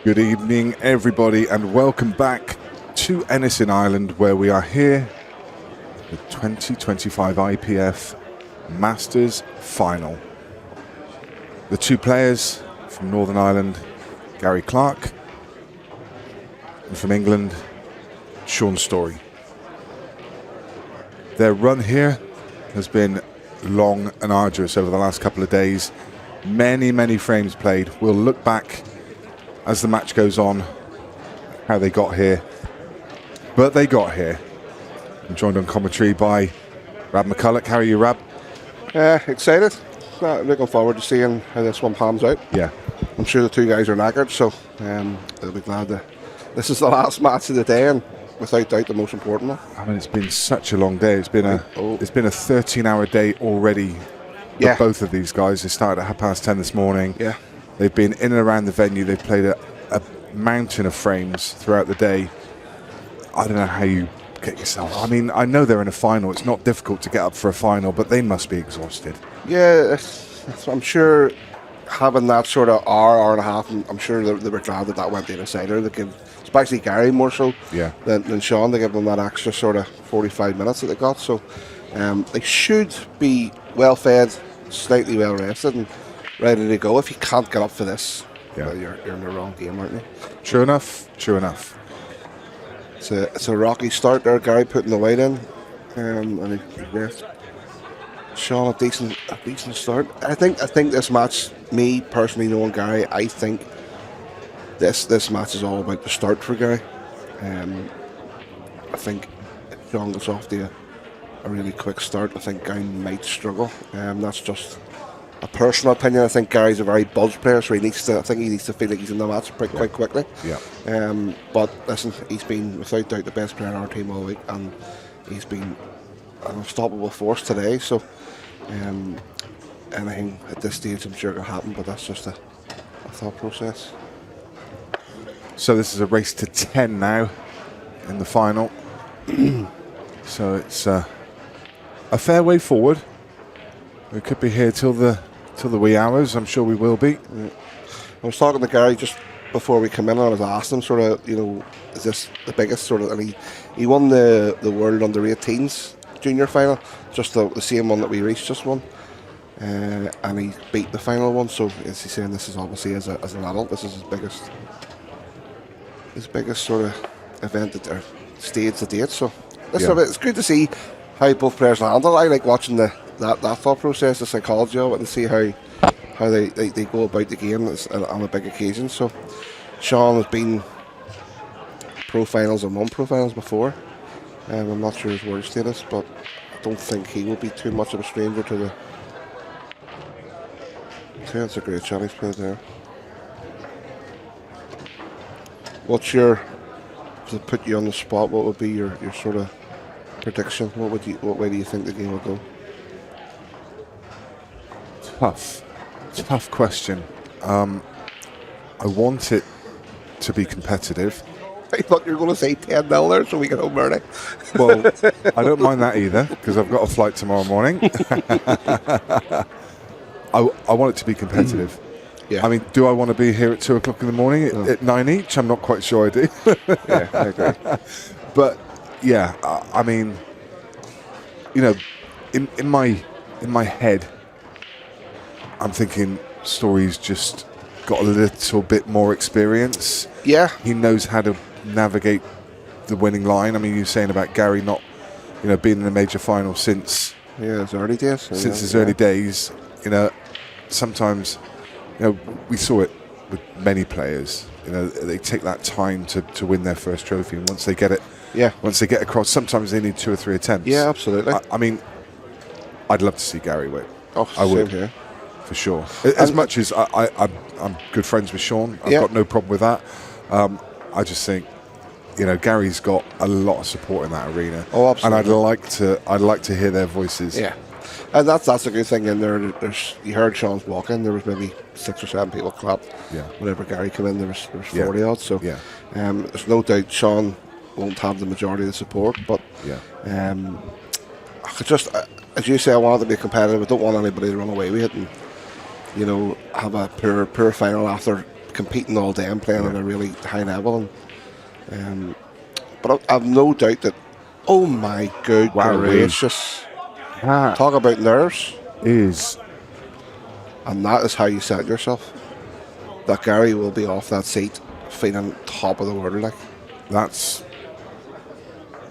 Good evening, everybody, and welcome back to Ennis in Ireland, where we are here, the 2025 IEPF Masters Final. The two players from Northern Ireland, Gary Clarke, and from England, Shaun Storry. Their run here has been long and arduous over the last couple of days. Many frames played. We'll look back as the match goes on, how they got here. But they got here. I'm joined on commentary by 𝗪𝗪𝗃𝗃. How are you, Rab? Excited. Looking forward to seeing how this one pans out. Yeah. I'm sure the two guys are knackered, so they'll be glad that this is the last match of the day, and without doubt the most important one. I mean, it's been such a long day. It's been a 13-hour day already. Yeah. For both of these guys. They started at 10:30 this morning. Yeah. They've been in and around the venue. They've played a mountain of frames throughout the day. I don't know how you get yourself. I mean, I know they're in a final. It's not difficult to get up for a final, but they must be exhausted. Yeah, I'm sure having that sort of hour and a half, I'm sure they were glad that went to the decider. They give, especially Gary more so than Shaun. They give them that extra sort of 45 minutes that they got. So they should be well fed, slightly well rested, and ready to go. If you can't get up for this, well, you're in the wrong game, aren't you? True enough. True enough. It's a rocky start there. Gary putting the weight in, and he left Shaun a decent start. I think this match, me personally knowing Gary, I think this match is all about the start for Gary. I think if Shaun gets off to a really quick start, I think Gary might struggle. That's just a personal opinion. I think Gary's a very buzz player, so I think he needs to feel like he's in the match quite quickly. Yeah. But listen, he's been without doubt the best player on our team all week, and he's been an unstoppable force today. So anything at this stage, I'm sure, can happen, but that's just a thought process. So this is a race to 10 now in the final. So it's a fair way forward. We could be here till the wee hours. I'm sure we will be. Yeah. I was talking to Gary just before we come in, and I was asking him sort of, is this the biggest sort of? And he won the World Under-18s junior final, just the same one that we reached just won, and he beat the final one. So is he saying this is obviously as an adult, this is his biggest sort of event at their stage to date. So it's good to see how both players handle. I like watching that thought process, the psychology of it, and see how they go about the game on a big occasion. So Shaun has been pro finals and won pro finals before. I'm not sure his word status, but I don't think he will be too much of a stranger to the. Okay, that's a great shot he's played there. What's to put you on the spot, what would be your sort of prediction? What way do you think the game will go? Tough question. I want it to be competitive. I thought you were going to say 10-0 there so we get home early. Well, I don't mind that either, because I've got a flight tomorrow morning. I want it to be competitive. Yeah. I mean, do I want to be here at 2 o'clock in the morning at 9 each? I'm not quite sure I do. Yeah, I agree. But yeah, I mean, in my head, I'm thinking Storry's just got a little bit more experience. Yeah. He knows how to navigate the winning line. I mean, you're saying about Gary not, being in a major final since his early days. Since his early days, sometimes, we saw it with many players. They take that time to win their first trophy, and once they get it, once they get across, sometimes they need 2 or 3 attempts. Yeah, absolutely. I mean, I'd love to see Gary win. Oh, I would. Same here. For sure. As much as I'm good friends with Shaun, I've got no problem with that. I just think, Gary's got a lot of support in that arena. Oh, absolutely. And I'd like to hear their voices. Yeah, and that's a good thing in there. You heard Shaun's walk in. There was maybe 6 or 7 people clapped. Yeah. Whenever Gary came in, there was 40 odd. So there's no doubt Shaun won't have the majority of the support, but I just, as you say, I want it to be competitive. I don't want anybody to run away with it and have a poor final after competing all day and playing at a really high level. And, but I've no doubt that, oh my good gracious, talk about nerves. And that is how you set yourself. That Gary will be off that seat feeling top of the world, like.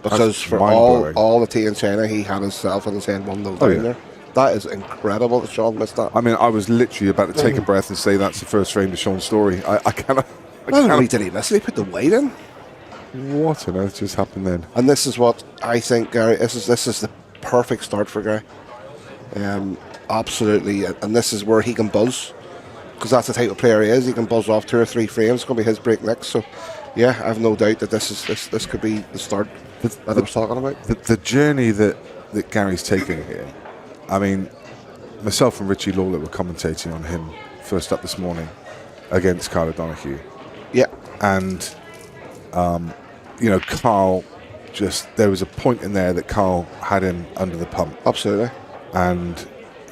Because for all the tea in China, he had himself in his hand 1-0 down there. That is incredible that Shaun missed that. I mean, I was literally about to take a breath and say that's the first frame to Shaun Storry. I cannot. Not only did he miss it, he put the weight in. What on earth just happened then? And this is what I think, Gary. This is the perfect start for Gary. Absolutely, and this is where he can buzz, because that's the type of player he is. He can buzz off 2 or 3 frames. It's going to be his break next. So, yeah, I have no doubt that this could be the start that I was talking about. The journey that Gary's taking here. I mean, myself and 𝗪𝗁𝗘𝗏 were commentating on him first up this morning against 𝗏𝗏𝗃𝗏. Yeah. And, you know, Carl there was a point in there that Carl had him under the pump. Absolutely. And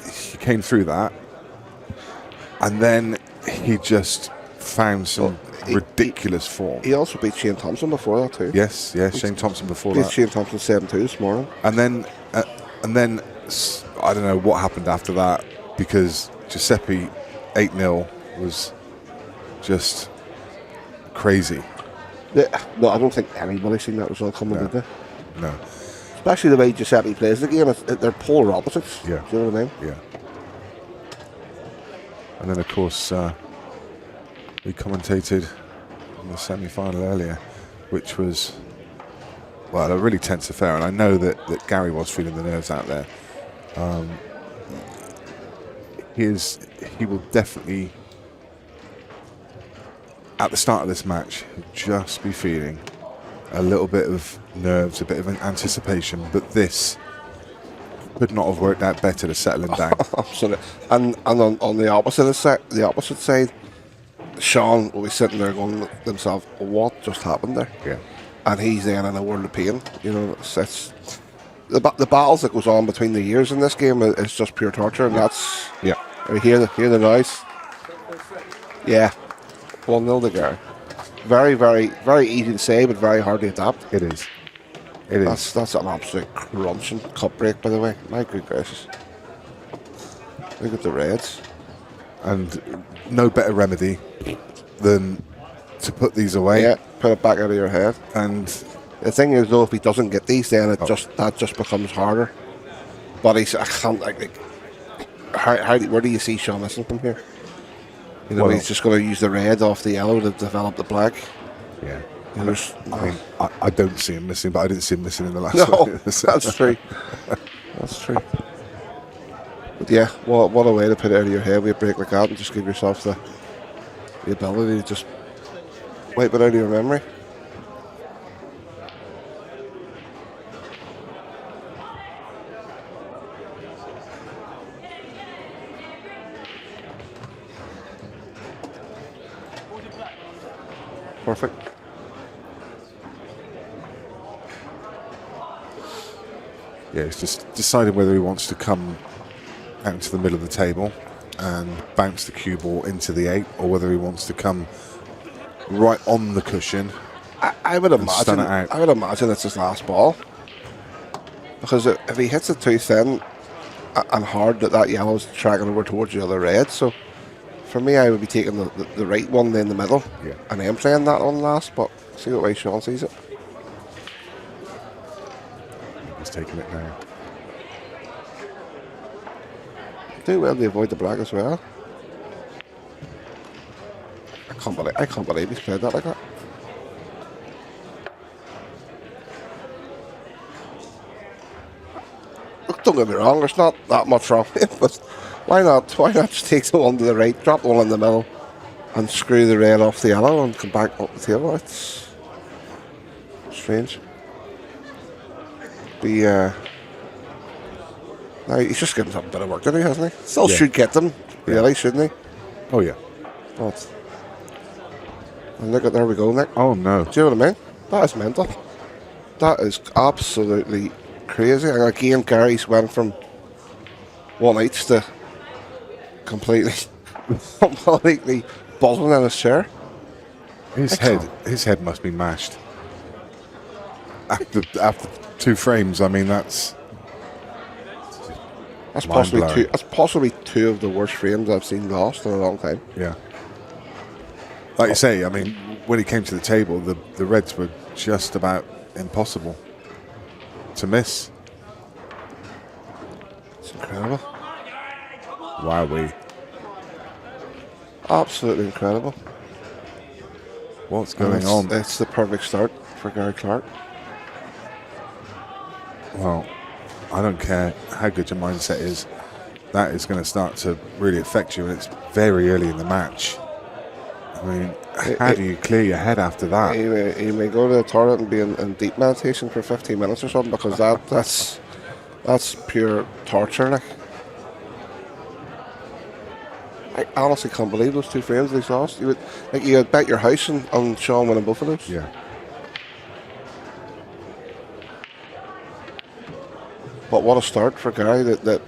he came through that. And then he just found some ridiculous form. He also beat Shane Thompson before that too. Yes, Shane Thompson before beat that. Shane Thompson 7-2 this morning. And then I don't know what happened after that, because Giuseppe 8-0 was just crazy. No, I don't think anybody seen that result coming, did they? No. Especially the way Giuseppe plays the game. They're polar opposites. Yeah. Do you know what I mean? Yeah. And then, of course, we commentated on the semi-final earlier, which was, well, a really tense affair. And I know that Gary was feeling the nerves out there. He will definitely, at the start of this match, just be feeling a little bit of nerves, a bit of an anticipation. But this could not have worked out better to settle him down. Absolutely. And on the opposite side, Shaun will be sitting there going to himself, what just happened there? Yeah. And he's then in a world of pain. You know, it's the battles that goes on between the years in this game is just pure torture, and that's hear the noise. Yeah. 1-0 to Gary. Very, very, very easy to say, but very hard to adapt. It is. That's an absolute crunching cup break, by the way. My good gracious. Look at the Reds. And no better remedy than to put these away. Yeah, put it back out of your head. And the thing is, though, if he doesn't get these, then that just becomes harder. But I can't, where do you see Shaun missing from here? You know, he's just going to use the red off the yellow to develop the black. Yeah. I mean, I don't see him missing, but I didn't see him missing in the last one. That's true. That's true. But yeah, what a way to put it out of your head with a break like that and just give yourself the ability to just wipe it out of your memory. Perfect. Yeah, he's just deciding whether he wants to come out into the middle of the table and bounce the cue ball into the 8, or whether he wants to come right on the cushion. I would imagine. I would imagine it's his last ball, because if he hits it too thin and hard, that yellow's tracking over towards the other red. So for me, I would be taking the right one in the middle, and then playing that one last. But see what way Shaun sees it. He's taking it now. Do well to avoid the black as well. I can't believe he's played that like that. Look, don't get me wrong, there's not that much wrong with it, but why not just take the one to the right, drop the one in the middle, and screw the red off the yellow and come back up the table? It's strange. Now he's just getting a bit of work, didn't he, hasn't he? Still should get them, really, shouldn't he? Oh yeah. But, and look at, there we go, Nick. Oh no. Do you know what I mean? That is mental. That is absolutely crazy. And again, Gary's went from 1-8 to completely buzzing in his chair. His head must be mashed. After 2 frames, I mean that's possibly two of the worst frames I've seen lost in a long time. Yeah. Like you say, I mean, when he came to the table, the reds were just about impossible to miss. It's incredible. Wowee. Absolutely incredible. What's going on? It's the perfect start for Gary Clarke. Well, I don't care how good your mindset is. That is going to start to really affect you, and it's very early in the match. I mean, how do you clear your head after that? You may go to the toilet and be in deep meditation for 15 minutes or something, because that's pure torture. Like, I honestly can't believe those 2 frames he's lost. You would bet your house on Shaun winning both of those. Yeah. But what a start for Gary! The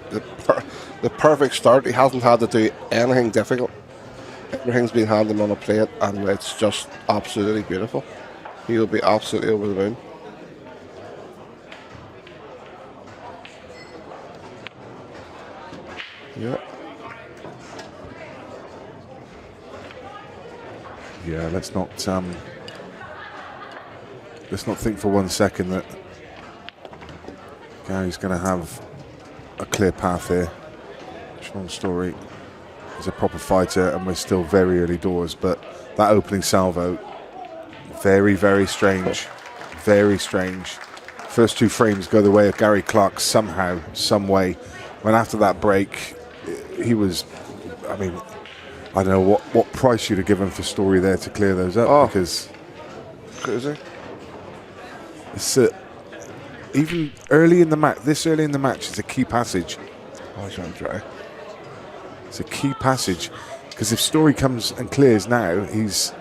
perfect start. He hasn't had to do anything difficult. Everything's been handed on a plate, and it's just absolutely beautiful. He will be absolutely over the moon. Yeah. Yeah, let's not think for 1 second that Gary's going to have a clear path here. Shaun Storry is a proper fighter, and we're still very early doors, but that opening salvo, very, very strange. Very strange. First 2 frames go the way of Gary Clarke somehow, some way. When after that break, he was, I mean, I don't know what price you'd have given for Storry there to clear those up, because crazy. It's even early in the match. This early in the match, it's a key passage. Oh, he's going dry. It's a key passage, because if Storry comes and clears now, it's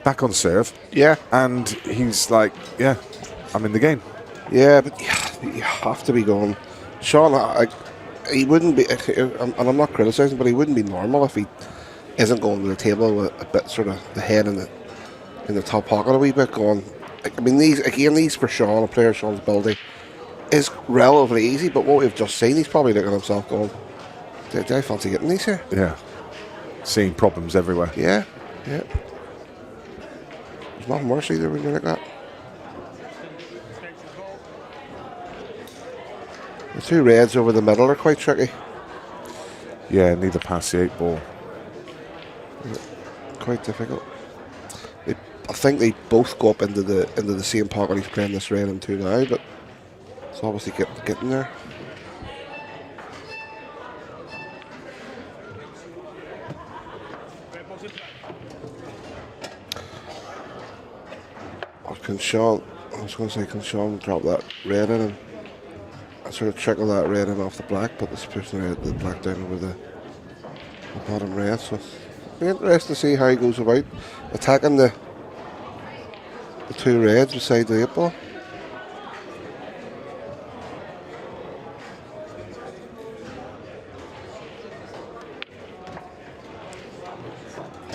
back on serve. Yeah, and he's like, yeah, I'm in the game. Yeah, but you have to be going. Shaun, he wouldn't be, and I'm not criticising, but he wouldn't be normal if he isn't going to the table with a bit sort of the head in the top pocket a wee bit going. I mean, these for Shaun, a player of Shaun's ability, is relatively easy, but what we've just seen, he's probably looking at himself going, did I fancy getting these here? Yeah. Seeing problems everywhere. Yeah, yeah. There's nothing worse either when you're like that. The 2 reds over the middle are quite tricky. Yeah, neither pass the 8 ball. Quite difficult. I think they both go up into the same pocket he's playing this red into now, but it's obviously getting there. Can Shaun drop that red in and sort of trickle that red in off the black, but it's pushing the black down over the bottom red. So it'll be interesting to see how he goes about attacking the 2 reds beside the 8 ball.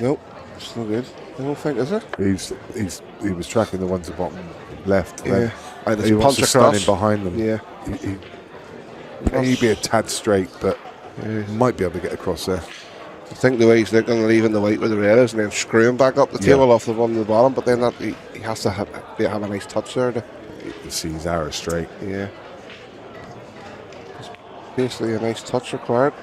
Nope, it's no good. I don't think, is it? He was tracking the ones at bottom left. Yeah, he wants to stand in behind them. Yeah, he'd be a tad straight, but might be able to get across there. I think the way he's looking, leaving the white with the red is, and then screwing back up the table off the one at the bottom. But then he has to have a nice touch there. You can see his arrow straight. Yeah, it's basically a nice touch required.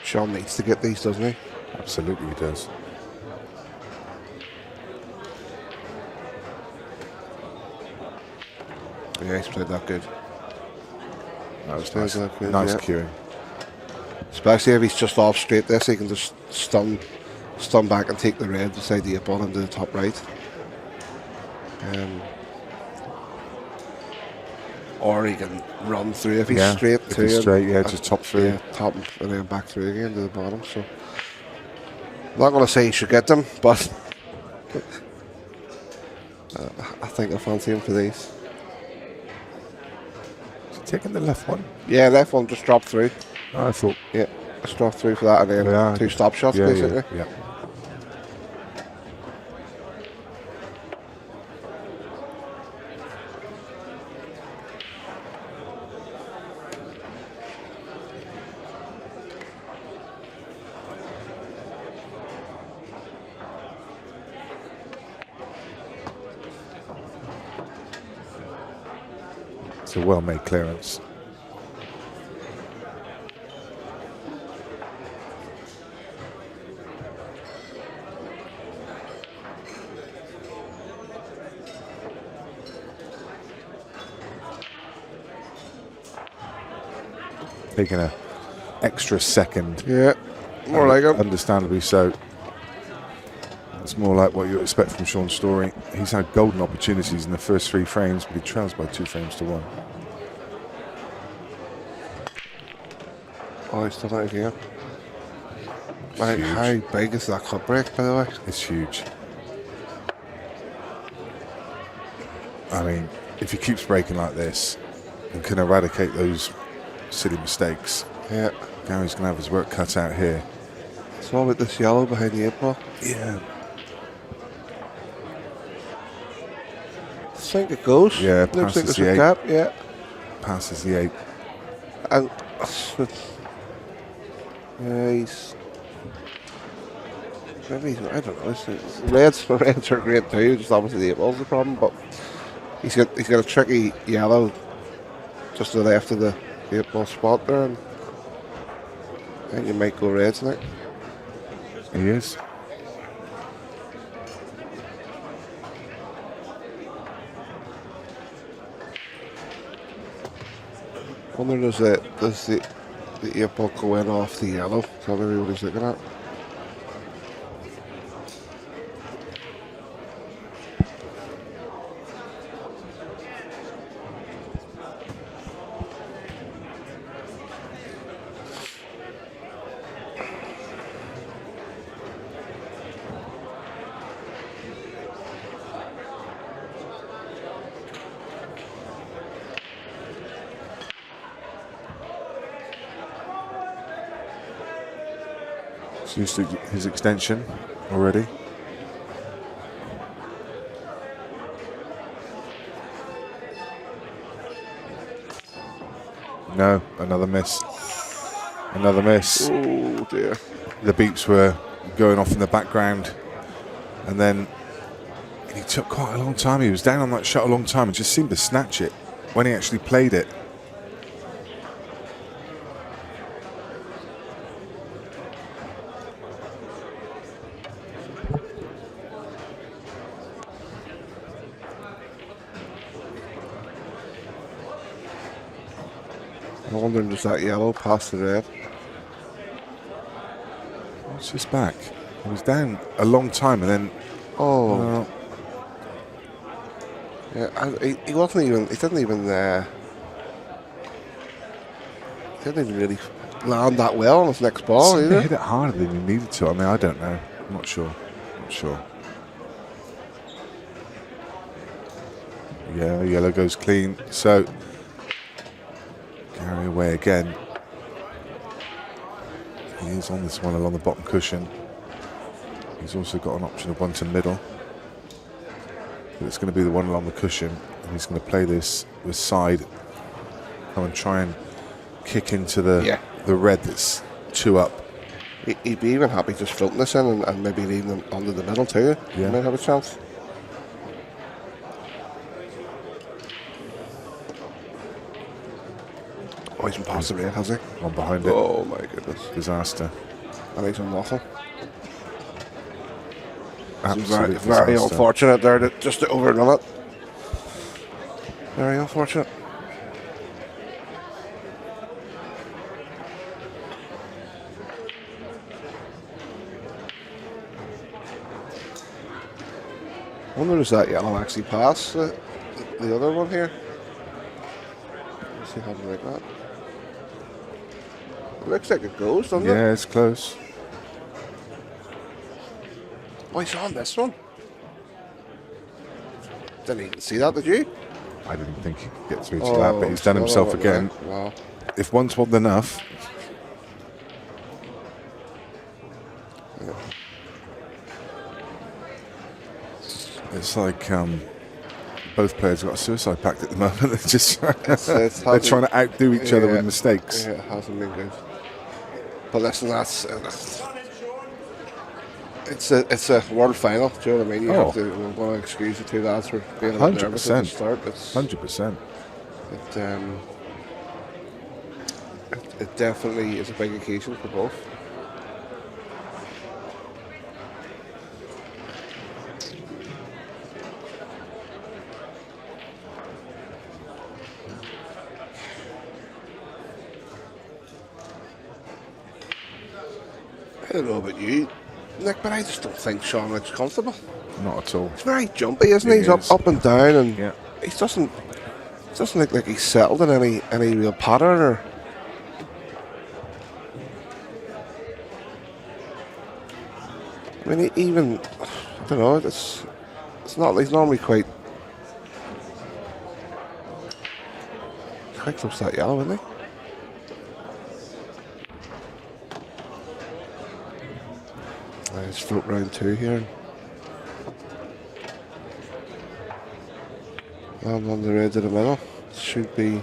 Shaun needs to get these, doesn't he? Absolutely, he does. Yeah, he's played that good. That was nice. Nice cueing. Especially if he's just off straight this, he can just stun back and take the red beside the 8 ball into the top right. or he can run through if he's Yeah, straight if too. he's straight, yeah, just top through. Yeah, top and then back through again to the bottom. So I'm not going to say he should get them, but I think I fancy him for these. Is he taking the left one? Yeah, left one just dropped through. Oh, I thought. Yeah, just dropped through for that, and then 2 stop shots basically. Yeah. It's a well-made clearance. Taking an extra second. Yeah, more like him. Understandably so. It's more like what you expect from Shaun Storry. He's had golden opportunities in the first 3 frames, but he trails by 2 frames to 1. Oh, he's still out here. Like, how big is that cut break, by the way? It's huge. I mean, if he keeps breaking like this and can eradicate those silly mistakes, yeah, Gary's going to have his work cut out here. It's all about this yellow behind the 8 ball. Yeah. I think it goes. Yeah, looks like passes there's the a 8. gap. Yeah, Passes the 8. and yeah, he's maybe I don't know. Reds are great too. Just obviously the 8 ball's the problem, but he's got a tricky yellow just to the left of the 8 ball spot there, and I think he might go reds now. He is. I wonder does the 8 ball go in off the yellow? Is that maybe what he's looking at? He's used his extension already. No, another miss. Another miss. Oh dear. The beeps were going off in the background, and then he took quite a long time. He was down on that shot a long time and just seemed to snatch it when he actually played it. I'm wondering, does that yellow pass the red? What's his back? He was down a long time and then. Oh. Yeah, he wasn't even. He didn't even really land that well on his next ball either. He hit it harder than he needed to. I mean, I don't know. I'm not sure. Not sure. Yeah, yellow goes clean. So. Gary away again. He is on this one along the bottom cushion. He's also got an option of one to middle. But it's going to be the one along the cushion. And he's going to play this with side. Come and try and kick into the red that's 2 up. He'd be even happy just floating this in and maybe leaving them under the middle too. Yeah. He might have a chance. Oh, he's been past the red, has he? One behind it. Oh my goodness. Disaster. And he's on nothing. Absolute very disaster. unfortunate there just to overrun it. Very unfortunate. I wonder, does that yellow actually pass the other one here? See how like that. It looks like it goes, doesn't it? Yeah, it's close. Oh, he's on this one. Didn't even see that, did you? I didn't think he could get through to that, but he's done himself right. again. Wow. If one's wasn't enough. Yeah. It's like both players got a suicide pact at the moment. They're just they're trying to outdo each other with mistakes. Yeah, it hasn't been good. But listen, it's a world final. Do you know what I mean? You have to want to excuse the two lads for being a bit nervous at the start. 100%. It definitely is a big occasion for both. I don't know about you, Nick, but I just don't think Shaun looks comfortable. Not at all. He's very jumpy, isn't he? He's up and down, and he doesn't look like he's settled in any real pattern. Or I mean, even I don't know. It's not. He's normally quite close to that yellow, isn't he? Let's float round two here. And on the red to the middle. Should be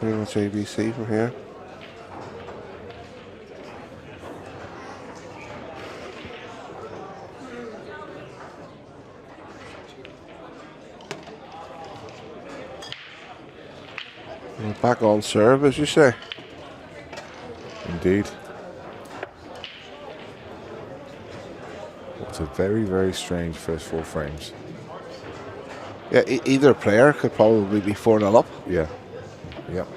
pretty much ABC from here. We're back on serve, as you say. Indeed. It's a very, very strange first 4 frames. Yeah, either player could probably be 4-0 up. Yeah. Yep.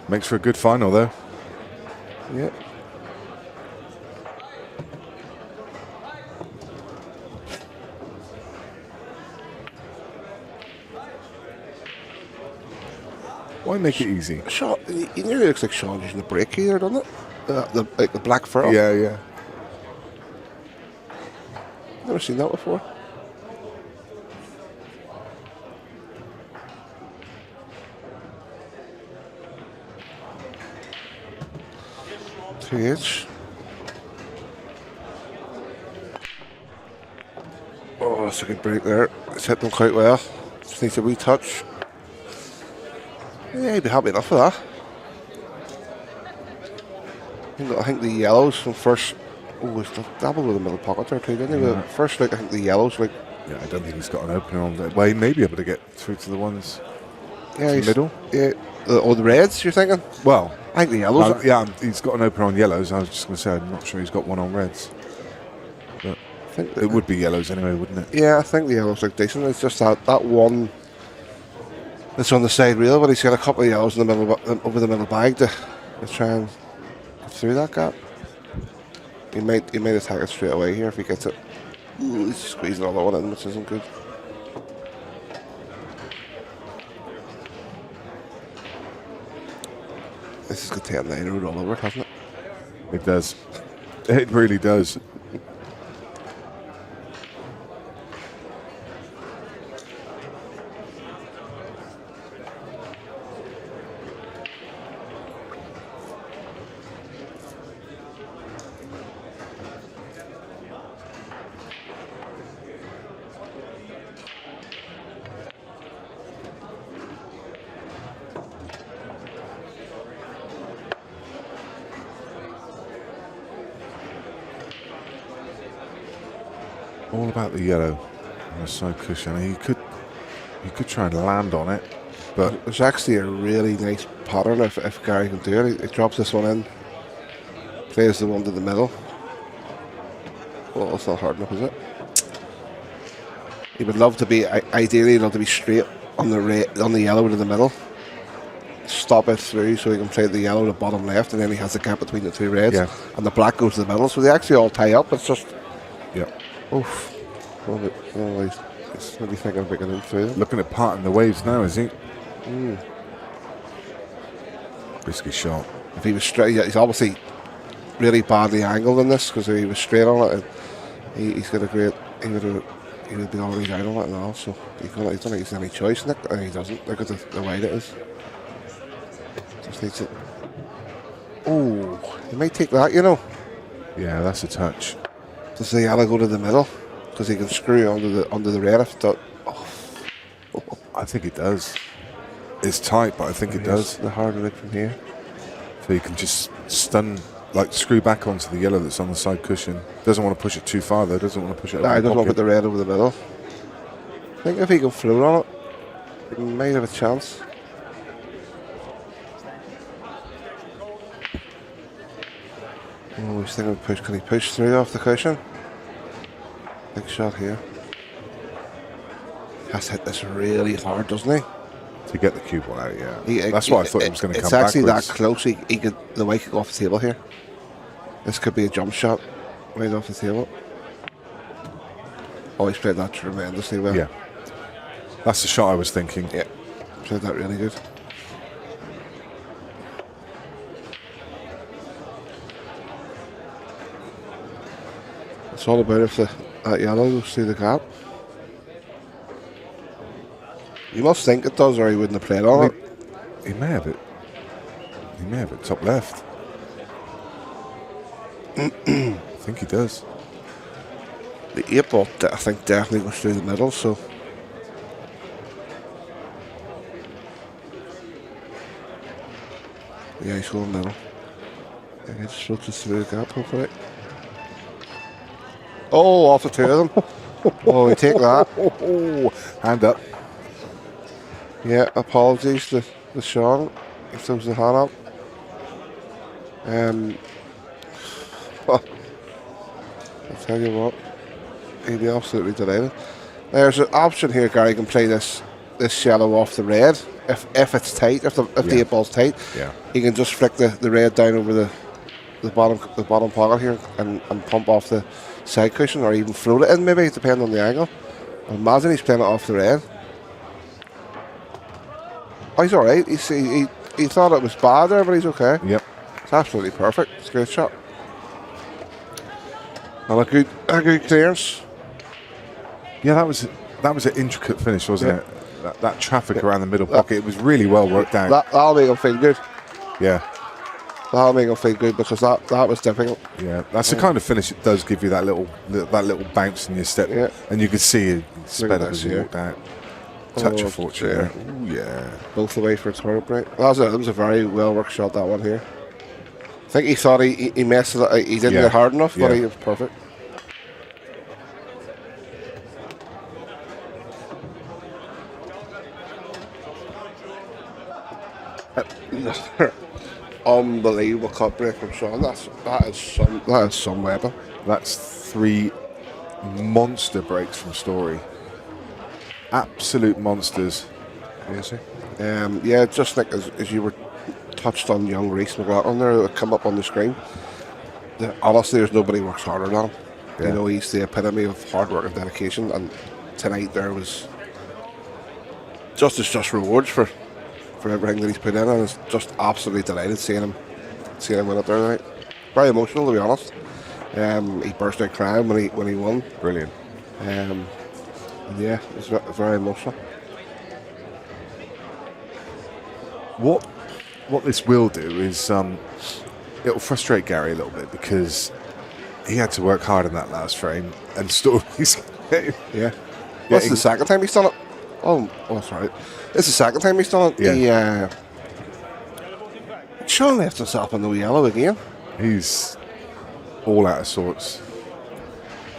Makes for a good final, though. Yeah. Why make it easy? Shaun, he nearly looks like Shaun using the brake here, doesn't it? Like the black fur. Yeah, yeah. Never seen that before. 𝗏. Oh, that's a good break there. It's hit them quite well. Just needs a wee touch. Yeah, he'd be happy enough with that. I think the yellows from first. Oh, he's dabbled with the middle pocket there too, didn't he? Yeah. First look, I think the yellows like. Yeah, I don't think he's got an opener on that. Well, he may be able to get through to the ones. Yeah, in the middle. Yeah, or the reds. You're thinking? Well, I think the yellows. Yeah, he's got an opener on yellows. I was just going to say, I'm not sure he's got one on reds. But I think it would be yellows anyway, wouldn't it? Yeah, I think the yellows look decent. It's just that one that's on the side rail, but he's got a couple of yellows in the middle, over the middle bag to try and get through that gap. He might attack it straight away here if he gets it. Ooh, he's squeezing another one in, which isn't good. This is going to take a 9-0 all over, hasn't it? It does. It really does. All about the yellow on the side cushion. He could try and land on it, but there's actually a really nice pattern if Gary can do it. He drops this one in, plays the one to the middle. Well, it's not hard enough, is it? He would love to be, ideally, love to be straight on the yellow to the middle. Stop it through so he can play the yellow to bottom left, and then he has the gap between the 2 reds, and the black goes to the middle. So they actually all tie up. It's just. Yeah. Oof. Well, he's maybe thinking about getting through them. Looking at parting the waves now, is he? Risky shot. If he was straight, he's obviously really badly angled in this, because if he was straight on it, he's got a great. He would be already down on it now. So he don't think he's any choice in it, and he doesn't. Look at the weight it is. Just needs it. Oh, he might take that, you know. Yeah, that's a touch. Does the yellow go to the middle? Because he can screw under the red if that. I think it does. It's tight, but I think it does. The harder leg from here. So you can just screw back onto the yellow that's on the side cushion. Doesn't want to push it too far though. Doesn't want to push it. No, he doesn't want to put the red over the middle. I think if he can float on it, he might have a chance. Oh, he's thinking of push. Can he push through off the cushion? Big shot here. He has to hit this really hard, doesn't he? To get the cube one out, yeah. That's why I thought he was going to come backwards. It's actually that close. The weight could go off the table here. This could be a jump shot right off the table. Oh, he's played that tremendously well. Yeah. That's the shot I was thinking. Yeah. Played that really good. It's all about if that yellow goes through the gap. You must think it does, or he wouldn't have played on it. He may have it. He may have it top left. I think he does. The 8-ball, I think, definitely goes through the middle, so. Yeah, he's going middle. Yeah, he just floats it through the gap, hopefully. Oh, off the two of them. Oh, we take that. Hand up. Yeah, apologies to Shaun. He throws the hand up. Well, I'll tell you what, he'd be absolutely delighted. There's an option here, Gary can play this yellow off the red. If it's tight, if the 8-ball's tight, he can just flick the red down over the bottom pocket here and pump off the side cushion, or even float it in, maybe, depending on the angle. Imagine he's playing it off the red. Oh, he's alright. He thought it was bad there, but he's okay. Yep. It's absolutely perfect. It's a great shot. And a good clearance. Yeah, that was an intricate finish, wasn't it? That traffic around the middle pocket, it was really well worked out. That'll make him feel good. Yeah. That'll make him feel good, because that was difficult. Yeah, that's the kind of finish that does give you that little bounce in your step, and you could see it sped up as he walked out. Touch of fortune there. Ooh, yeah. Both the way for 𝗏𝗏𝗏𝗏. That was a very well worked shot, that one here. I think he thought he messed it up. He didn't get hard enough, but he was perfect. Unbelievable cut break from Shaun. That is some weapon. That's 3 monster breaks from Storry. Absolute monsters. Crazy. Yeah, just like as you were touched on young 𝗏𝗏𝗏𝗏 there that come up on the screen. Honestly, there's nobody works harder than him. Yeah. You know, he's the epitome of hard work and dedication, and tonight there was just rewards for everything that he's put in, and it's just absolutely delighted seeing him win up there tonight. Very emotional, to be honest. He burst out crying when he won. Brilliant. Yeah, it's very emotional. What this will do is it'll frustrate Gary a little bit, because he had to work hard in that last frame, and Storry's That's the second time he's done it. Oh, that's right. It's the second time he's done it. Yeah. Shaun left himself in the yellow again. He's all out of sorts.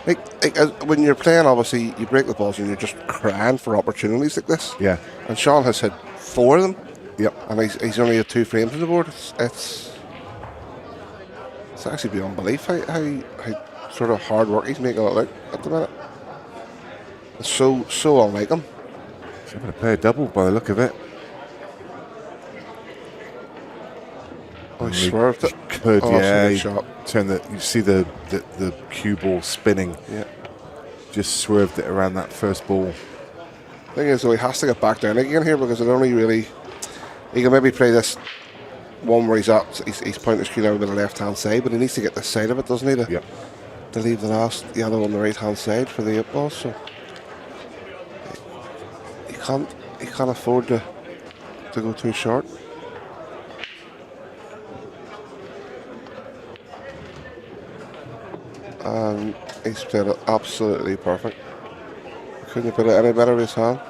Like when you're playing, obviously you break the balls and you're just crying for opportunities like this. Yeah. And Shaun has had 4 of them. Yep. And he's only had 2 frames on the board. It's actually beyond belief how sort of hard work he's making it look at the minute. It's so unlike him. He's going to play a double by the look of it. Oh, he swerved it. Could, shot. Turn you see the cue ball spinning. Yeah. just swerved it around that first ball. Thing is, though, he has to get back down again here because it only really. He can maybe play this one where he's pointing the screen over to the left-hand side, but he needs to get the side of it, doesn't he? Yep. To leave the last yellow on the right-hand side for the 8 ball. So he can't afford to go too short. And he's played it absolutely perfect. Couldn't have put it any better with his hand.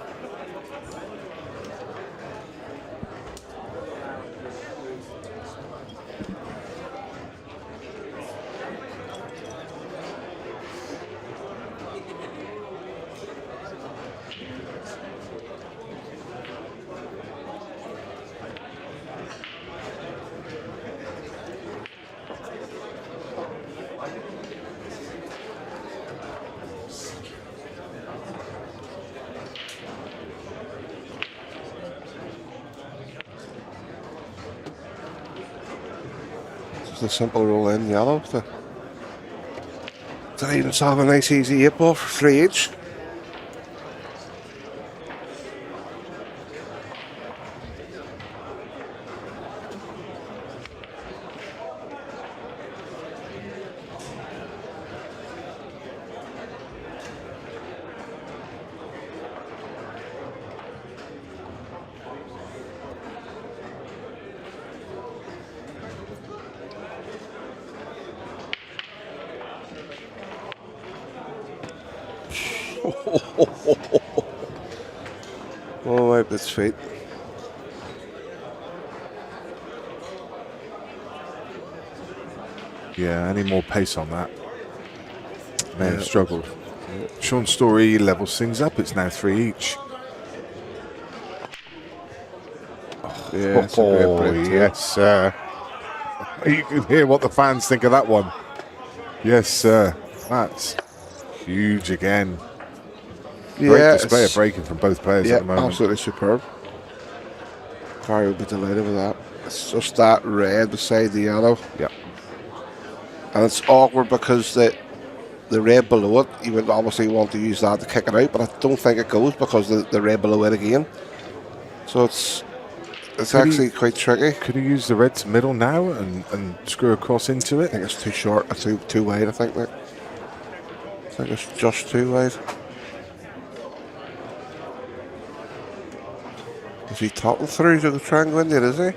A simple roll in yellow to leave us have a nice easy 8 ball for 3 each. Oh, wipe its feet. Yeah, any more pace on that may have struggled. Shaun Storry levels things up. It's now 3 each. Yeah, it's a great break too. Yes, sir. You can hear what the fans think of that one. Yes, sir. That's huge again. Great display of breaking from both players at the moment. Absolutely superb. Gary would be delighted with that. It's just that red beside the yellow. Yep. And it's awkward because the red below it, you would obviously want to use that to kick it out, but I don't think it goes because the red below it again. So it's actually quite tricky. Could he use the red to middle now and screw across into it? I think it's too short, too wide, I think. I think it's just too wide. Is he topping through to try and go in there, is he?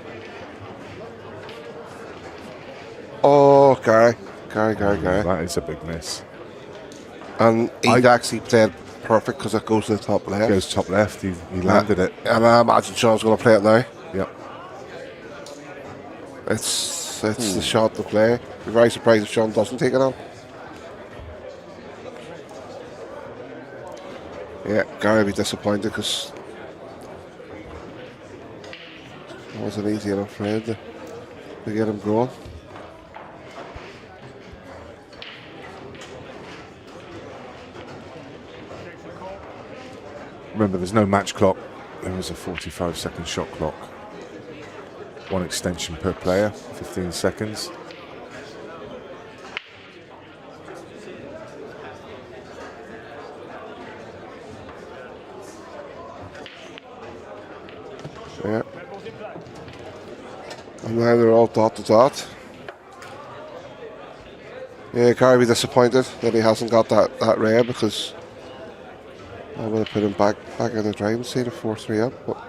Oh, Gary. That is a big miss. And he'd actually played perfect because it goes to the top left. It goes top left, he landed it. And I imagine Shaun's going to play it now. Yep. It's the shot to play. Be very surprised if Shaun doesn't take it on. Yeah, Gary will be disappointed because it wasn't easy enough for him to get him going. Remember, there's no match clock. There is a 45-second shot clock. 1 extension per player, 15 seconds. Yeah. And now they're all dot to dot. Yeah, Gary will be disappointed that he hasn't got that red because I would have put him back in the driving seat, a 4-3 up. But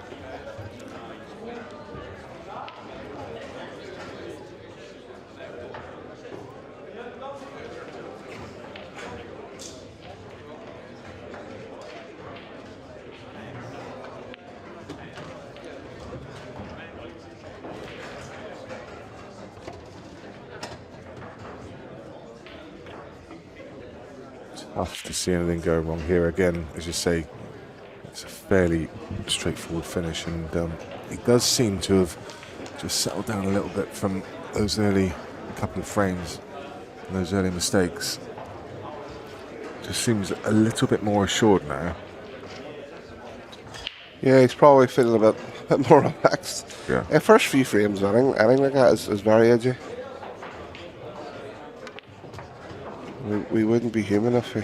tough to see anything go wrong here. Again, as you say, it's a fairly straightforward finish, and he does seem to have just settled down a little bit from those early couple of frames and those early mistakes. Just seems a little bit more assured now. yeah, he's probably feeling a bit more relaxed. Yeah. The first few frames, anything like that is very edgy. We wouldn't be human if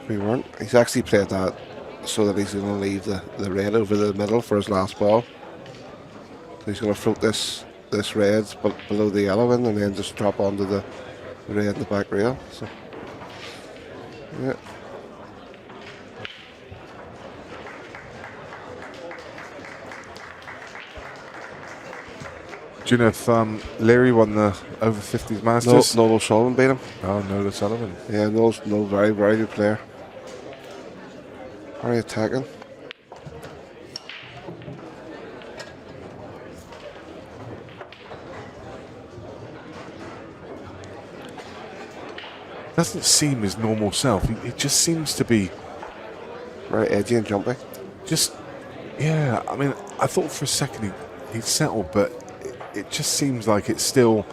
We weren't. He's actually played that so that he's going to leave the red over the middle for his last ball. So he's going to float this red below the yellow in, and then just drop onto the red in the back rail. So, yeah. Do you know if Leary won the over 50s Masters? No, 𝗨𝗪𝗀𝗃𝗀𝗃 beat him. Oh, Nola Sullivan. Yeah, no, very, very good player. Very attacking. Doesn't seem his normal self. He just seems to be very edgy and jumpy. Just, yeah. I mean, I thought for a second he'd settled, but it just seems like it's still.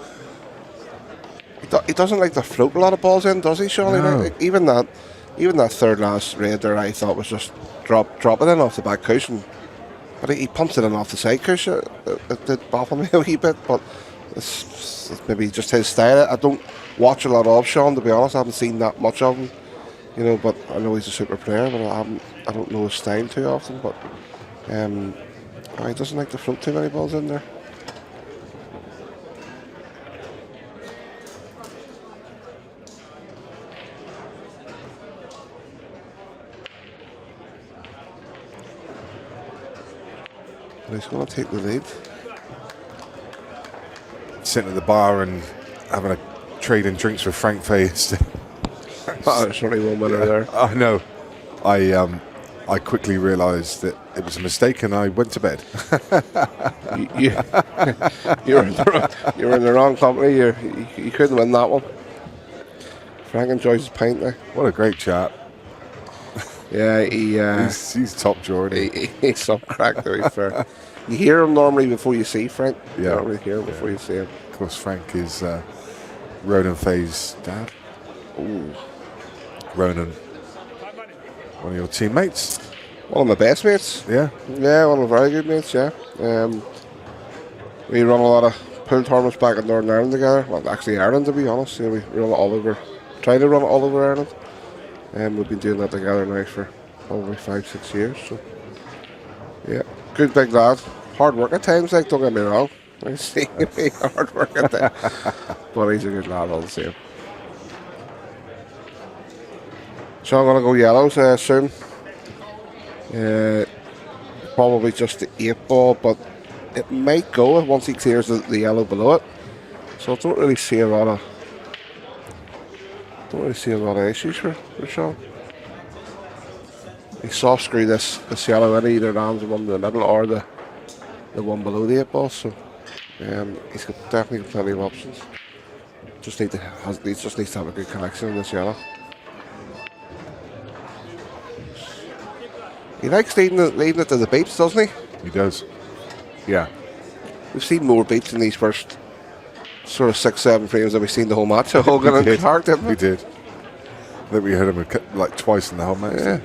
He doesn't like to float a lot of balls in, does he, Shaun? No. Like, even that third last raid there, I thought was just drop it in off the back cushion, but he pumped it in off the side cushion. It did bother me a wee bit, but it's maybe just his style. I don't watch a lot of Shaun, to be honest. I haven't seen that much of him, but I know he's a super player, but I don't know his style too often. But he doesn't like to float too many balls in there. He's going to take the lead. Sitting at the bar and having a trade in drinks with Frank Fayes. There's only one winner there. I know. I quickly realised that it was a mistake and I went to bed. You're in the wrong company. You couldn't win that one. Frank enjoys his pint there. What a great chap. Yeah, he's top drawer. He's some crack, to be fair. You hear him normally before you see Frank. Yeah. You don't really hear him before you see him. Of course, Frank is Ronan Fayes' dad. Ooh. Ronan, one of your teammates? One of my best mates. Yeah? Yeah, one of my very good mates, yeah. We run a lot of pool tournaments back in Northern Ireland together. Well, actually Ireland, to be honest. We run it all over, try to run it all over Ireland. And we've been doing that together now for probably 5-6 years. So, yeah, good big lad. Hard work at times, like, don't get me wrong. I see hard work at times. But he's a good lad all the same. So I'm going to go yellows soon. Probably just the 8 ball, but it might go once he clears the yellow below it. So I don't really see a lot of issues for Shaun. He soft screw this yellow in, either lands the one in the middle or the one below the 8 ball. So he's got definitely plenty of options. Just needs to have a good connection in this yellow. He likes leading it to the beeps, doesn't he? He does. Yeah. We've seen more beeps in these first sort of 6-7 frames than we've seen the whole match. So Hogan and Clarke, didn't we? We did. I think we heard him like twice in the whole match. Yeah.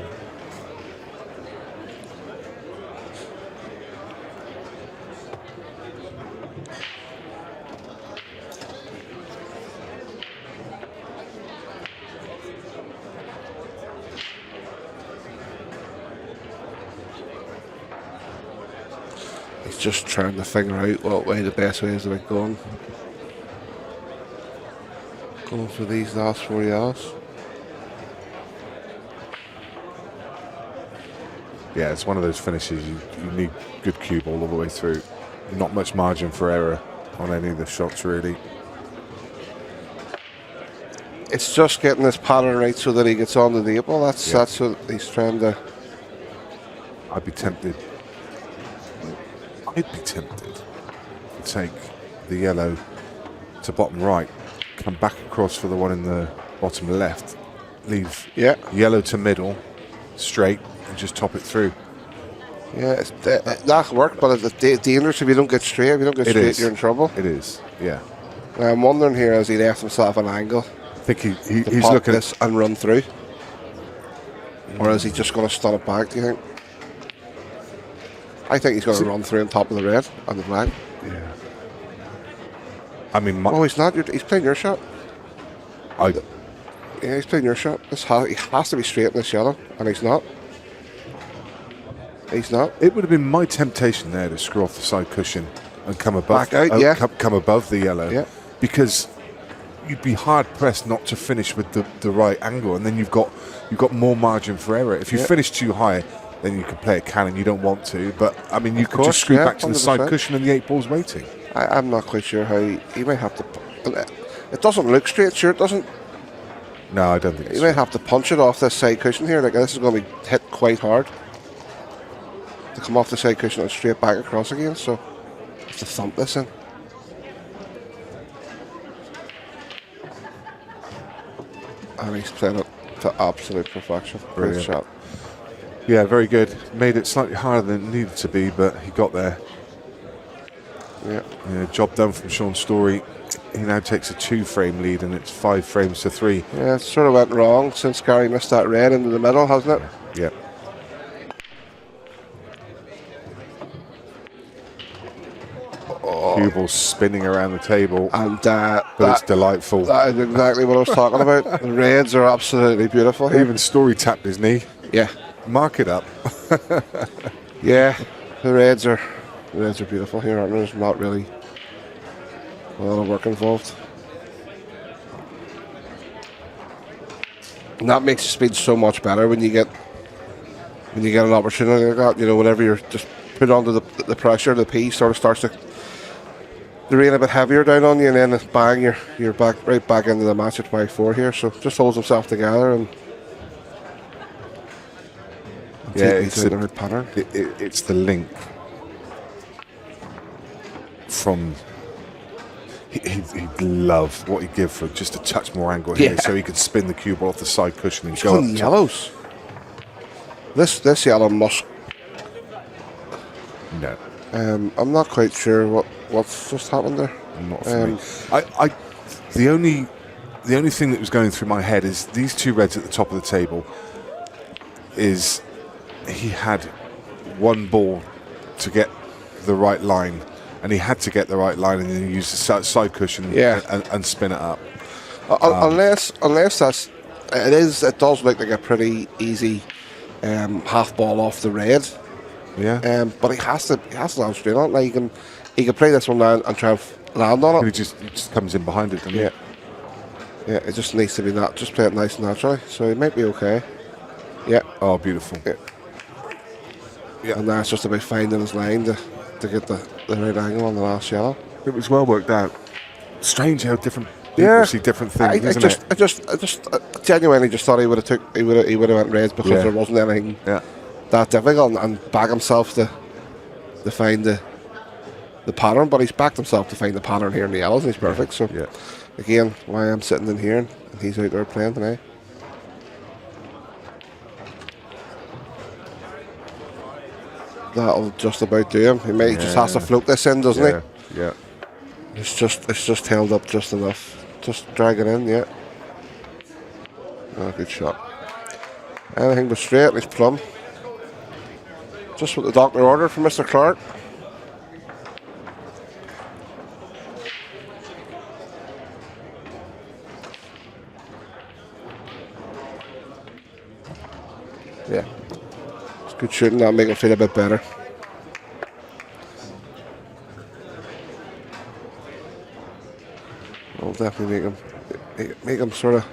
He's just trying to figure out what way the best way is about going for these last 4 yellows. Yeah, it's one of those finishes you need good cue ball all the way through. Not much margin for error on any of the shots, really. It's just getting this pattern right so that he gets onto the 8 ball. That's what he's trying to. I'd be tempted to take the yellow to bottom right, come back across for the one in the bottom left, leave yellow to middle, straight, and just top it through. Yeah, that work, but it's dangerous if you don't get straight. If you don't get straight, you're in trouble. It is, yeah. I'm wondering here, as he left himself an angle. I think he's looking at this and run through, or is he just going to stun it back? Do you think? I think he's going to run through on top of the red and the black. Yeah. I mean, he's not. He's playing your shot. Yeah, he's playing your shot. He has to be straight in this yellow, and he's not. He's not. It would have been my temptation there to screw off the side cushion and come above, Back out, yeah. come above the yellow, Yeah. because you'd be hard pressed not to finish with the right angle, and then you've got more margin for error. If you finish too high, then you could play a cannon. You don't want to, but I mean, you could just screw back to the side cushion, and the 8-ball's waiting. I'm not quite sure how he might have to. It doesn't look straight, sure. It doesn't. No, I don't think He might have to punch it off this side cushion here. Like, this is going to be hit quite hard to come off the side cushion and straight back across again. So, have to thump this in. And he's playing it to absolute perfection. Great shot. Yeah, very good. Made it slightly harder than it needed to be, but he got there. Yeah, job done from Shaun Storry. He now takes a 2-frame lead, and it's 5 frames to 3. Yeah, it sort of went wrong since Gary missed that red into the middle, hasn't it? Yeah. Cue ball spinning around the table, And but it's delightful. That is exactly what I was talking about. The reds are absolutely beautiful here. Even Storry tapped his knee. Yeah. Mark it up. Yeah, the reds are beautiful here, aren't there? There's not really a lot of work involved. And that makes the speed so much better when you get an opportunity like that. You know, whenever you're just put under the pressure, the piece sort of starts to rain a bit heavier down on you, and then bang, you're back right back into the match at by 4 here. So just holds himself together and It's the right pattern. It's the link from. He'd love what he'd give for just a touch more angle here, so he could spin the cue ball off the side cushion and go up. Yellows. This yellow must. No, I'm not quite sure what's just happened there. not for me. The only thing that was going through my head is these 2 reds at the top of the table. Is he had 1 ball to get the right line, and he had to get the right line, and then he used the side cushion and spin it up. Unless that's it does look like a pretty easy half ball off the red. Yeah. But he has to land straight on it. Like he can play this one down and try and land on it. He just comes in behind it, doesn't he? Yeah. It just needs to be that. Just play it nice and naturally. So he might be okay. Yeah. Oh, beautiful. Yeah. And now it's just about finding his line to get the right angle on the last yellow. It was well worked out. Strange how different people see different things, isn't it? I just genuinely just thought he would have went reds because there wasn't anything that difficult, and back himself to find the pattern. But he's backed himself to find the pattern here in the yellows, and he's perfect. So again, why I'm sitting in here and he's out there playing tonight. That'll just about do him. He may just has to float this in, doesn't he? Yeah. It's just held up just enough. Just drag it in, yeah. Oh, good shot. Anything but straight, and he's plumb. Just what the doctor ordered from Mr. Clarke. Yeah. It's good shooting, that'll make him feel a bit better. It'll definitely make him sort of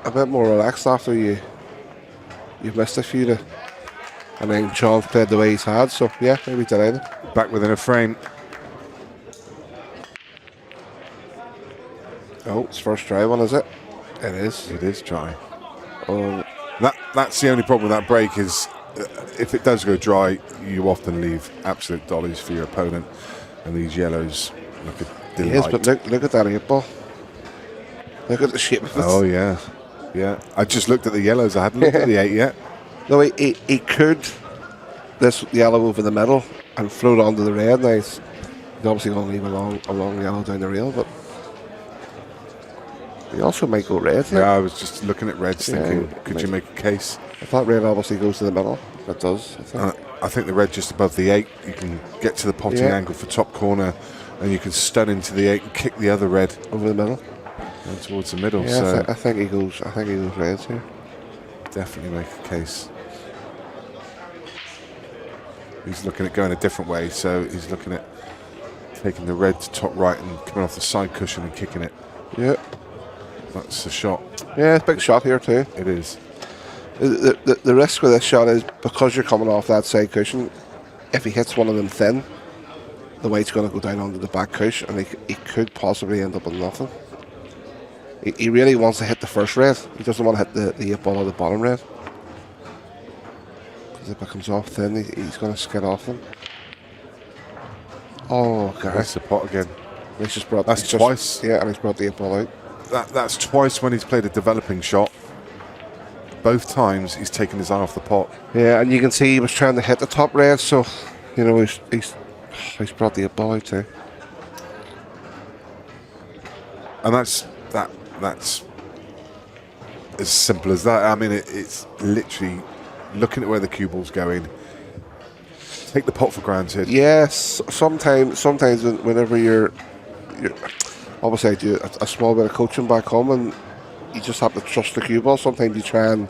a bit more relaxed after you've missed a few and then Sean's played the way he's had, so yeah, maybe delighted. Back within a frame. Oh, it's first dry one, is it? It is. It is dry. Oh, That's the only problem with that break is if it does go dry, you often leave absolute dollies for your opponent, and these yellows look a delight. Yes, but look at that 8-ball. Look at the shape of it. Oh yeah, yeah. I just looked at the yellows. I hadn't looked at the 8 yet. No, he could this yellow over the middle and float onto the red. Now he's obviously going to leave a long yellow down the rail, but he also might go red. Yeah, I was just looking at reds thinking, could you make a case? I thought red obviously goes to the middle. It does, I think. I think the red just above the 8, you can get to the potting angle for top corner, and you can stun into the 8 and kick the other red. Over the middle. And towards the middle. Yeah, So I think he goes. I think he goes reds here. definitely make a case. He's looking at going a different way, so he's looking at taking the red to top right and coming off the side cushion and kicking it. Yeah, That's a shot. yeah, it's a big shot here too. It is. The risk with this shot is because you're coming off that side cushion. If he hits one of them thin, the white's going to go down onto the back cushion, and he could possibly end up with nothing. He really wants to hit the first red. He doesn't want to hit the 8 ball or the bottom red. Because if it comes off thin, he's going to skid off them. Oh, God. That's the pot again. He's just brought. That's twice. Yeah, and he's brought the 8 ball out. That's twice when he's played a developing shot. Both times he's taken his eye off the pot. Yeah, and you can see he was trying to hit the top red, so you know he's brought the 8 ball out too. And that's as simple as that. I mean, it's literally looking at where the cue ball's going. Take the pot for granted. Yes, sometimes whenever you're obviously I do a small bit of coaching back home, and you just have to trust the cue ball. Sometimes you try and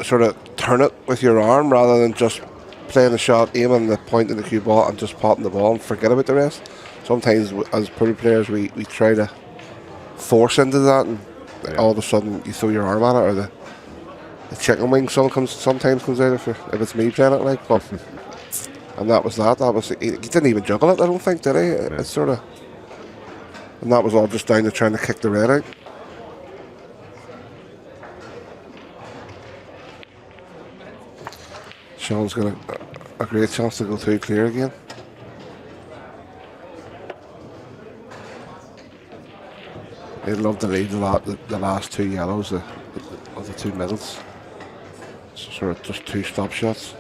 sort of turn it with your arm rather than just playing the shot, aiming the point in the cue ball and just potting the ball and forget about the rest. Sometimes as pro players we try to force into that, and all of a sudden you throw your arm at it, or the chicken wing sometimes comes out if it's me playing it, like. But and that was that. That was he didn't even juggle it. I don't think, did he? Yeah. It's sort of, and that was all just down to trying to kick the red out. Shaun's got a great chance to go through clear again. He'd love to lead the last 2 yellows of the 2 middles. So sort of just 2 stop shots.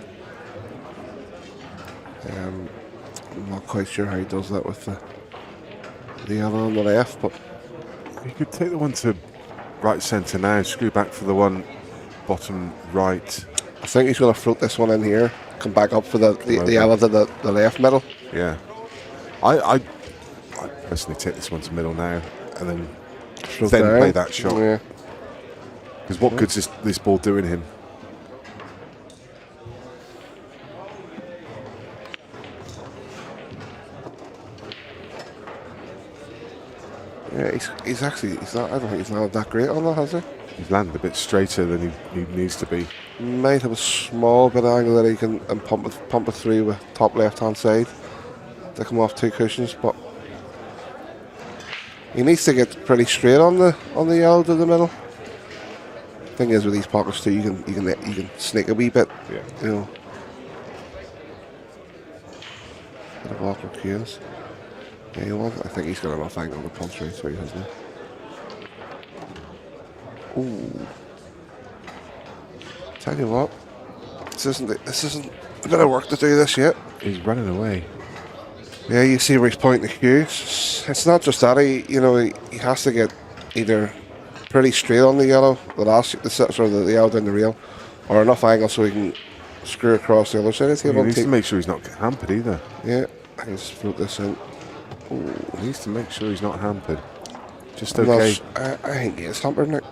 I'm not quite sure how he does that with the yellow on the left, but You could take the one to right centre now, screw back for the one bottom right. I think he's going to float this one in here, come back up for the yellow to the left middle. Yeah. I personally take this one to middle now and then play that shot. Yeah. Because what good's this ball doing him? Yeah, he's not. I don't think he's landed that great on that, has he? He's landed a bit straighter than he needs to be. Might have a small bit of angle that he can pump it through with top left hand side to come off 2 cushions, but he needs to get pretty straight on the yellow to the middle. Thing is, with these pockets too, you can sneak a wee bit. Yeah. You know. Bit of awkward cues. Yeah, I think he's got enough angle to punch right through, hasn't he? Ooh. Tell you what, this isn't a bit of work to do this yet. He's running away. Yeah, you see where he's pointing the cue. It's not just that he has to get either pretty straight on the yellow, the yellow down the rail, or enough angle so he can screw across the other side of the table. He needs to make sure he's not hampered either. Yeah, I can just float this in. Ooh, he needs to make sure he's not hampered. Just okay. I think he is hampered, Nick.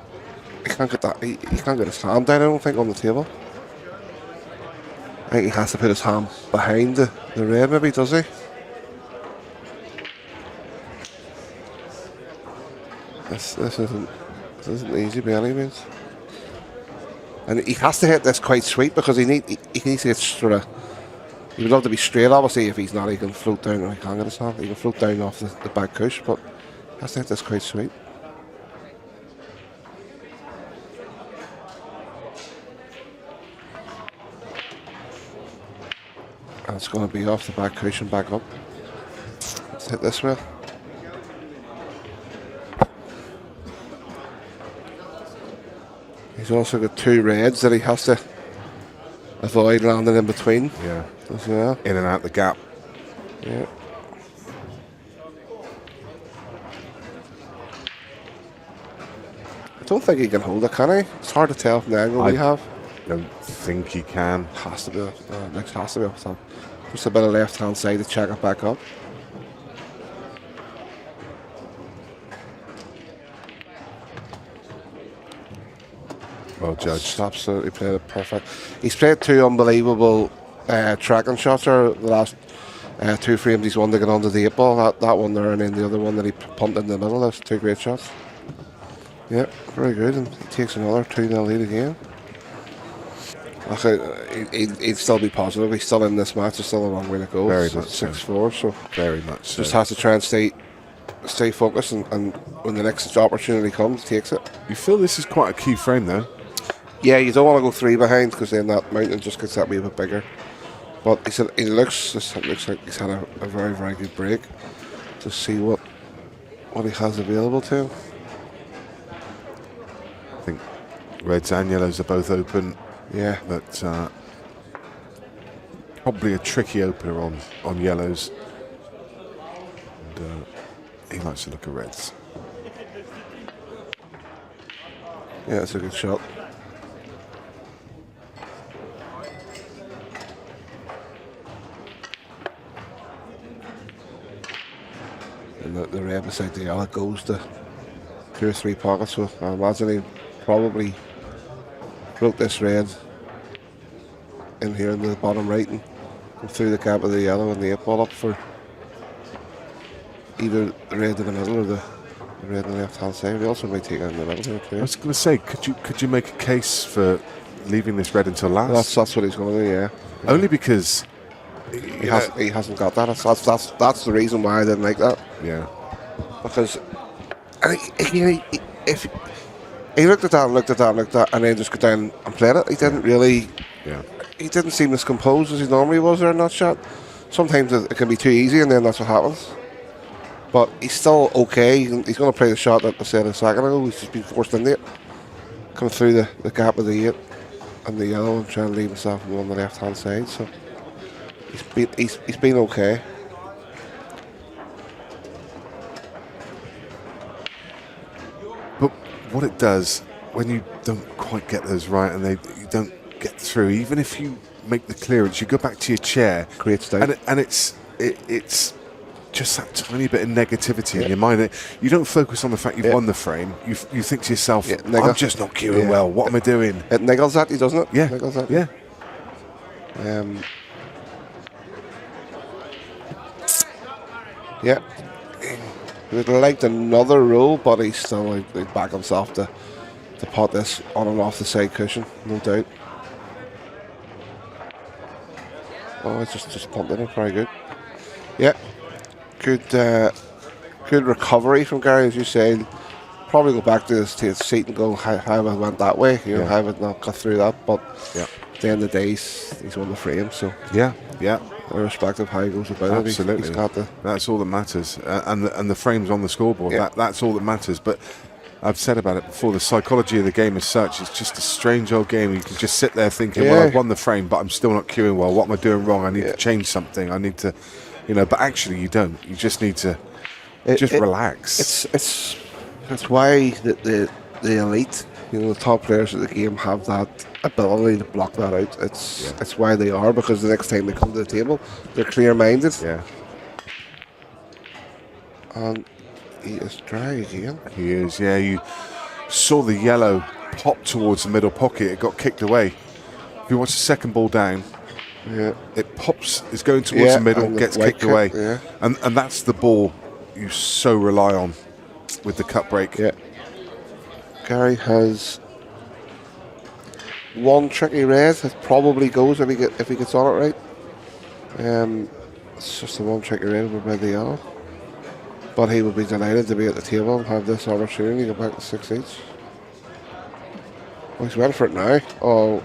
He can't get that. He can't get his hand down, I don't think, on the table. I think he has to put his hand behind the red, maybe, does he? This isn't easy by any means. And he has to hit this quite sweet because he needs to get sort of. He would love to be straight, obviously. If he's not, he can float down. Or he can't get his hand. He can float down off the back cush, but he has to hit this quite sweet. And it's going to be off the back cushion, back up. Let's hit this way. He's also got 2 reds that he has to avoid landing in between. Yeah. As well. In and out the gap. Yeah. I don't think he can hold it, can he? It's hard to tell from the angle we have. I don't think he can. Has to be. Next has to be off top. Just a bit of left hand side to check it back up. Well judged. Absolutely played it perfect. He's played 2 unbelievable tracking shots there. The last 2 frames he's won to get onto the 8-ball. That one there, and then the other one that he punted in the middle. That's 2 great shots. Yeah, very good. And he takes another 2-0 lead again. He'd still be positive. He's still in this match. There's still a long way to go. Very It's much 6-4. So very much so. Just has to try and stay focused, and when the next opportunity comes, takes it. You feel this is quite a key frame, though? Yeah, you don't want to go 3 behind, because then that mountain just gets that wee bit bigger. But it looks like he's had a very, very good break. To see what he has available to him. I think reds and yellows are both open. Yeah, but probably a tricky opener on yellows. And he likes to look at reds. Yeah, it's a good shot. And the red beside the yellow goes to 2 or 3 pockets. So I imagine he probably broke this red in here in the bottom right and through the gap of the yellow and the 8-ball up for either the red in the middle or the red on the left hand side. We also might take it in the middle here too. I was going to say, could you make a case for leaving this red until last? That's what he's going to do, yeah. Only because he hasn't got that. That's the reason why I didn't like that. Yeah. Because if he looked at that and then just got down and played it, he didn't really. Yeah. He didn't seem as composed as he normally was there in that shot. Sometimes it can be too easy, and then that's what happens. But he's still okay. He's going to play the shot that I said a second ago. He's just been forced into it. Come through the gap of the 8 and the yellow and trying to leave himself on the left hand side. So he's been okay. But what it does when you don't quite get those right and you don't get through, even if you make the clearance, you go back to your chair, Creates doubt. and it's just that tiny bit of negativity in your mind. You don't focus on the fact you've won the frame. You think to yourself, I'm just not cueing well. What am I doing? It niggles at you, doesn't it? Yeah. Niggles at you. Yeah. Yeah. He would have liked another roll, but he's still he'd back himself to pot this on and off the side cushion, no doubt. Oh, it's just pumped in it, very good. Yeah. Good recovery from Gary, as you say. Probably go back to his seat and go how I went that way. You know, how I would not got through that. But at the end of the day, he's won the frame. So yeah. Irrespective of how he goes about Absolutely. he's got the. That's all that matters, and the frames on the scoreboard. Yeah. That's all that matters. But I've said about it before. The psychology of the game as such is just a strange old game. You can just sit there thinking, well, I've won the frame, but I'm still not cueing well. What am I doing wrong? I need to change something. I need to, But actually, you don't. You just need to relax. It's why the elite, the top players of the game have that ability to block that out. It's why they are, because the next time they come to the table, they're clear-minded. Yeah. And he is dry again. He is, yeah. You saw the yellow pop towards the middle pocket. It got kicked away. If you watch the second ball down, it pops, it's going towards the middle, gets kicked away. Yeah. And that's the ball you so rely on with the cut break. Yeah. Gary has one tricky red. It probably goes if he gets on it right. It's just the one tricky red over by the yellow. But he would be delighted to be at the table and have this opportunity to go back to 6 each. Oh, he's went for it now. Oh,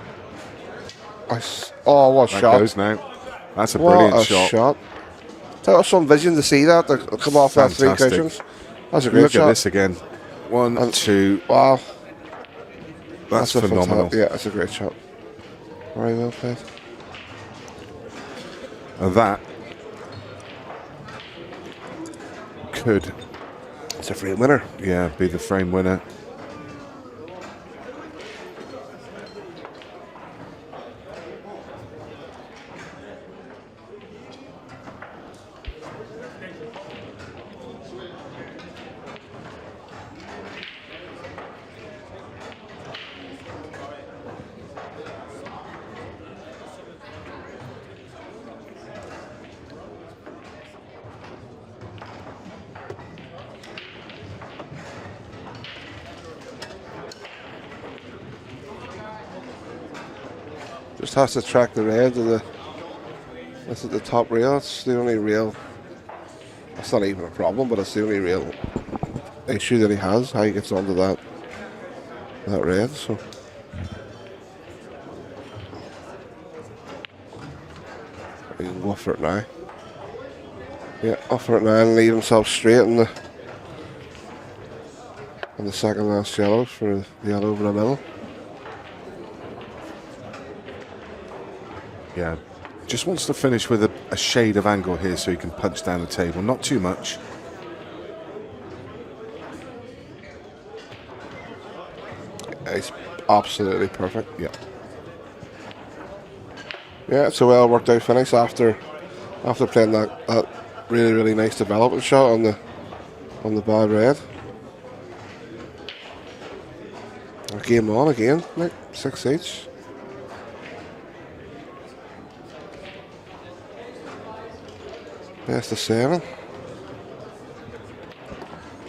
what a shot. That goes now. That's a brilliant shot. That was some vision to see that. To come off that 3 cushions. That's a great shot. Look at this again. 1, 2. Wow. That's phenomenal. Yeah, that's a great shot. Very well played. And that could, it's a frame winner. Yeah, be the frame winner. Just has to track the red to the. That's at the top rail. It's the only real. That's not even a problem, but it's the only real issue that he has. How he gets onto that red. So. He can go for it now. Yeah, off for it now and leave himself straight in the second last yellow for the yellow over the middle. Yeah, just wants to finish with a shade of angle here so he can punch down the table. Not too much. It's absolutely perfect. Yeah. Yeah, it's a well worked out finish after playing that really, really nice development shot on the bad red. Game on again, like 6 each. Best of 7.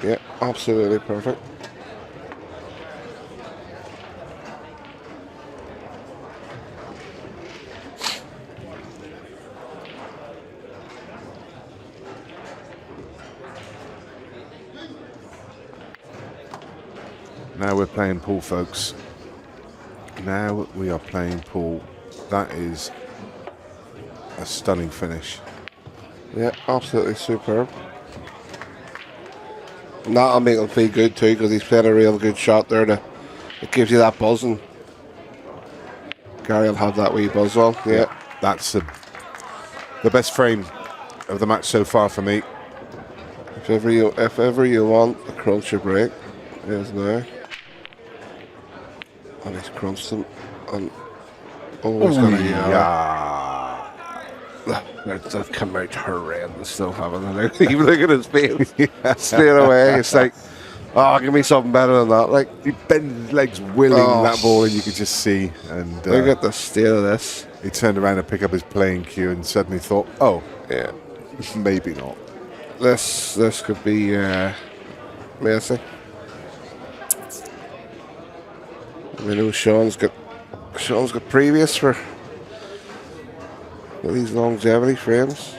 Yeah, absolutely perfect. Now we're playing pool, folks. Now we are playing pool. That is a stunning finish. Yeah, absolutely superb. And that'll make him feel good too, because he's played a real good shot there. It gives you that buzz, and Gary will have that wee buzz on. Yeah, that's the best frame of the match so far for me. If ever you want a cruncher break, there's now. And he's crunched them, and he's got a yeah. That's come out horrendous still having it. Even look at his face. Straight away, it's like, oh, give me something better than that. Like, he bent his legs willing that ball, and you could just see. And look at the state of this. He turned around to pick up his playing cue and suddenly thought, oh, yeah, maybe not. This could be messy. We know Shaun's got previous for these longevity frames.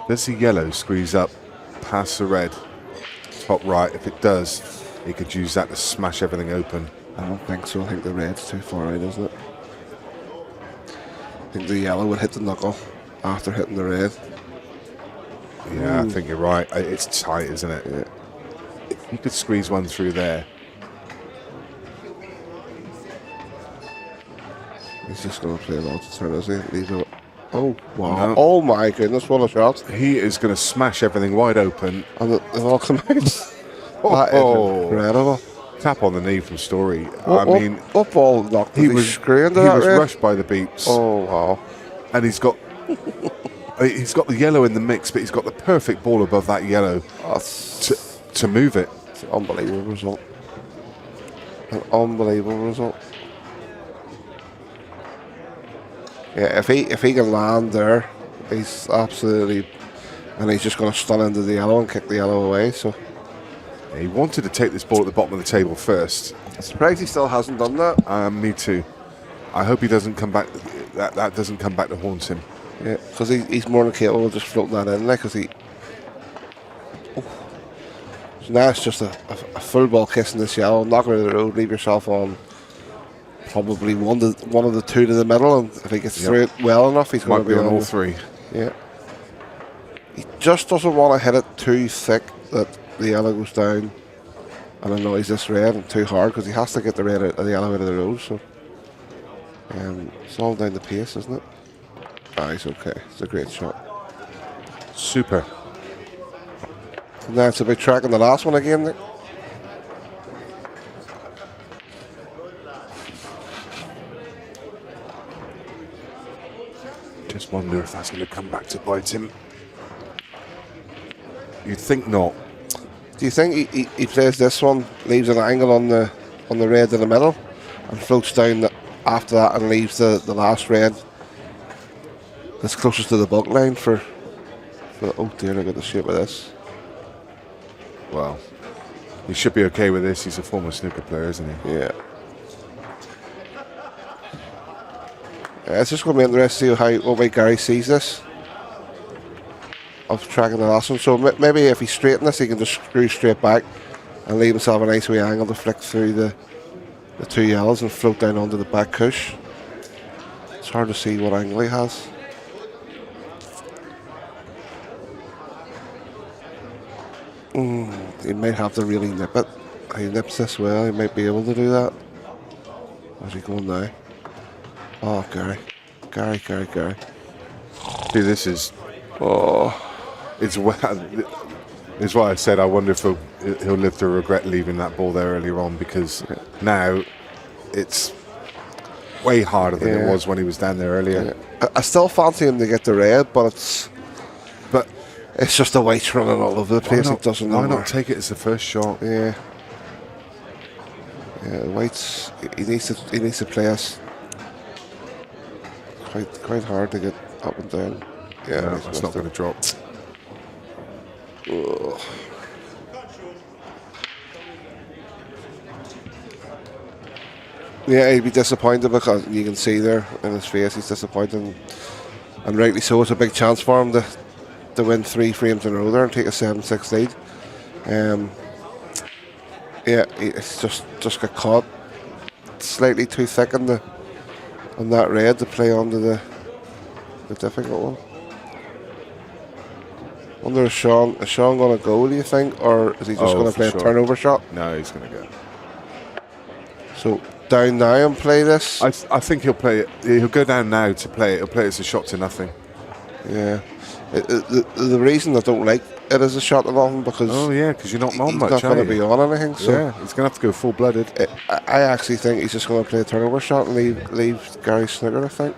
Does the yellow squeeze up past the red? Top right. If it does, he could use that to smash everything open. I don't think so. I think the red's too far out, isn't it? I think the yellow would hit the knuckle after hitting the red. Yeah, I think you're right. It's tight, isn't it? Yeah. You could squeeze one through there. He's just going to play a lot to turn, isn't he? Oh, wow. No. Oh, my goodness, what a shot. He is going to smash everything wide open. And they've all come out. That is incredible. Tap on the knee from Storry. What ball knocked he was screwing to that was red? rushed by the beeps. Oh, wow. And he's got the yellow in the mix, but he's got the perfect ball above that yellow to move it. It's an unbelievable result. An unbelievable result. Yeah, if he can land there, he's absolutely, and he's just going to stun into the yellow and kick the yellow away. So he wanted to take this ball at the bottom of the table first. I'm surprised he still hasn't done that. Me too. I hope he doesn't come back. That doesn't come back to haunt him. Yeah, because he's more than capable of just floating that in there. Because he. Oh. So now it's just a full ball kissing this yellow, knock it out of the road, leave yourself on. Probably one of the two to the middle, and if he gets through it well enough, he's going to be on all three. Yeah. He just doesn't want to hit it too thick that the yellow goes down and annoys this red, and too hard, because he has to get the yellow out of the road. So it's all down the pace, isn't it? Ah, he's okay. It's a great shot. Super. And now it's about tracking the last one again, Nick. Just wonder if that's going to come back to bite him. You'd think not. Do you think he plays this one, leaves an angle on the red in the middle, and floats down after that and leaves the last red that's closest to the buck line for oh dear, look at the shape of this. Well, he should be okay with this. He's a former snooker player, isn't he? Yeah. It's just going to be interesting to see what way Gary sees this of tracking the last one. So maybe if he's straight in this, he can just screw straight back and leave himself a nice wee angle to flick through the two yellows and float down onto the back cush. It's hard to see what angle he has. He might have to really nip it. He nips this well, he might be able to do that. Where's he going now? Oh, Gary. Gary. See, this is... Oh. It's why I said I wonder if he'll live to regret leaving that ball there earlier on, because now it's way harder than it was when he was down there earlier. Yeah. I still fancy him to get the red, but it's just the white's running all over the place. It doesn't know. Why not take it as the first shot? Yeah. Yeah, white's he needs to play us quite hard to get up and down. Yeah, no, it's not going to drop. Ugh. Yeah, he'd be disappointed because you can see there in his face he's disappointed, and rightly so. It's a big chance for him to win 3 frames in a row there and take a 7-6 lead. Yeah, it's just got caught slightly too thick on that red to play onto the difficult one. Wonder is Shaun going to go, do you think, or is he just going to play a turnover shot? No, he's going to go. So down now and play this? I think he'll play it. He'll go down now to play it. He'll play it as a shot to nothing. Yeah. The reason I don't like it as a shot to nothing because because you're not on much. He's not going to be on anything. So yeah, he's going to have to go full-blooded. I actually think he's just going to play a turnover shot and leave Gary snookered, I think.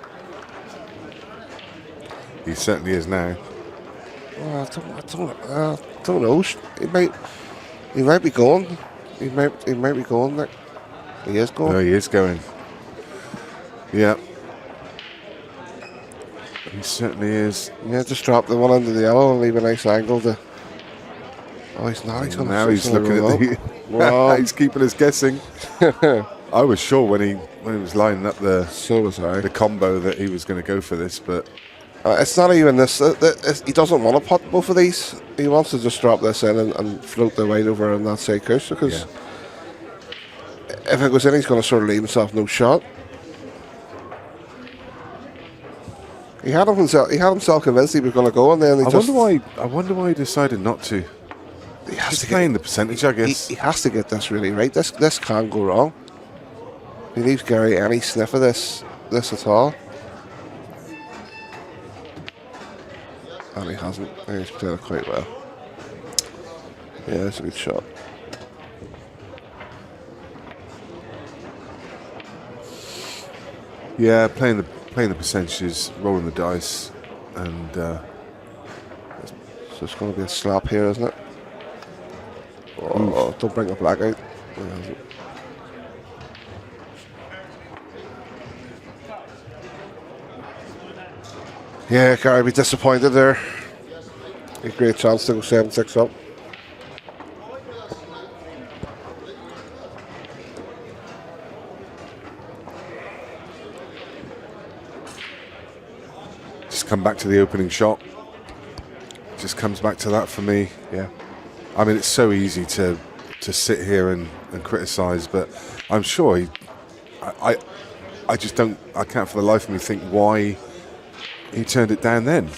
He certainly is now. Well, I don't know. He might be going. He might be going. Like, he is going. No, he is going. Yeah. He certainly is. Yeah, just drop the one under the yellow and leave a nice angle to. Oh, he's not. He's now he's looking at the. Wow. He's keeping us guessing. I was sure when he was lining up the combo that he was going to go for this, but. It's not even this. He doesn't want to pot both of these. He wants to just drop this in and float the white over on that side cush, because if it goes in, he's going to sort of leave himself no shot. He had himself convinced he was going to go, and then he I wonder why he decided not to. He has just to playing the percentage, I guess. He has to get this really right. This can't go wrong. He leaves Gary any sniff of this at all. And he hasn't. He's played it quite well. Yeah, it's a good shot. Yeah, playing the percentages, rolling the dice, and so it's going to be a slap here, isn't it? Oh, don't bring a black out. Yeah, Gary be disappointed there. A great chance to go 7-6 up. just come back to the opening shot. Just comes back to that for me. Yeah, I mean, it's so easy to sit here and criticise, but I'm sure I just don't. I can't for the life of me think why he turned it down then.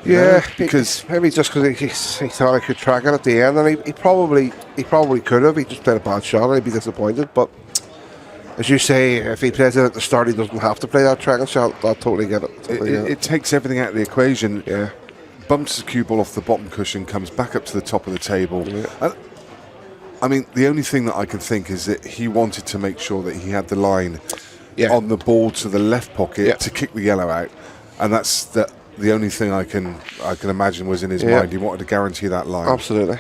Yeah, because maybe just because he thought he could track it at the end, and he probably could have. He just played a bad shot, and he'd be disappointed. But as you say, if he plays it at the start, he doesn't have to play that tracking shot. I totally get it. It takes everything out of the equation. Yeah, bumps the cue ball off the bottom cushion, comes back up to the top of the table. Yeah. I mean, the only thing that I can think is that he wanted to make sure that he had the line on the ball to the left pocket to kick the yellow out, and that's the only thing I can imagine was in his mind. He wanted to guarantee that line. Absolutely.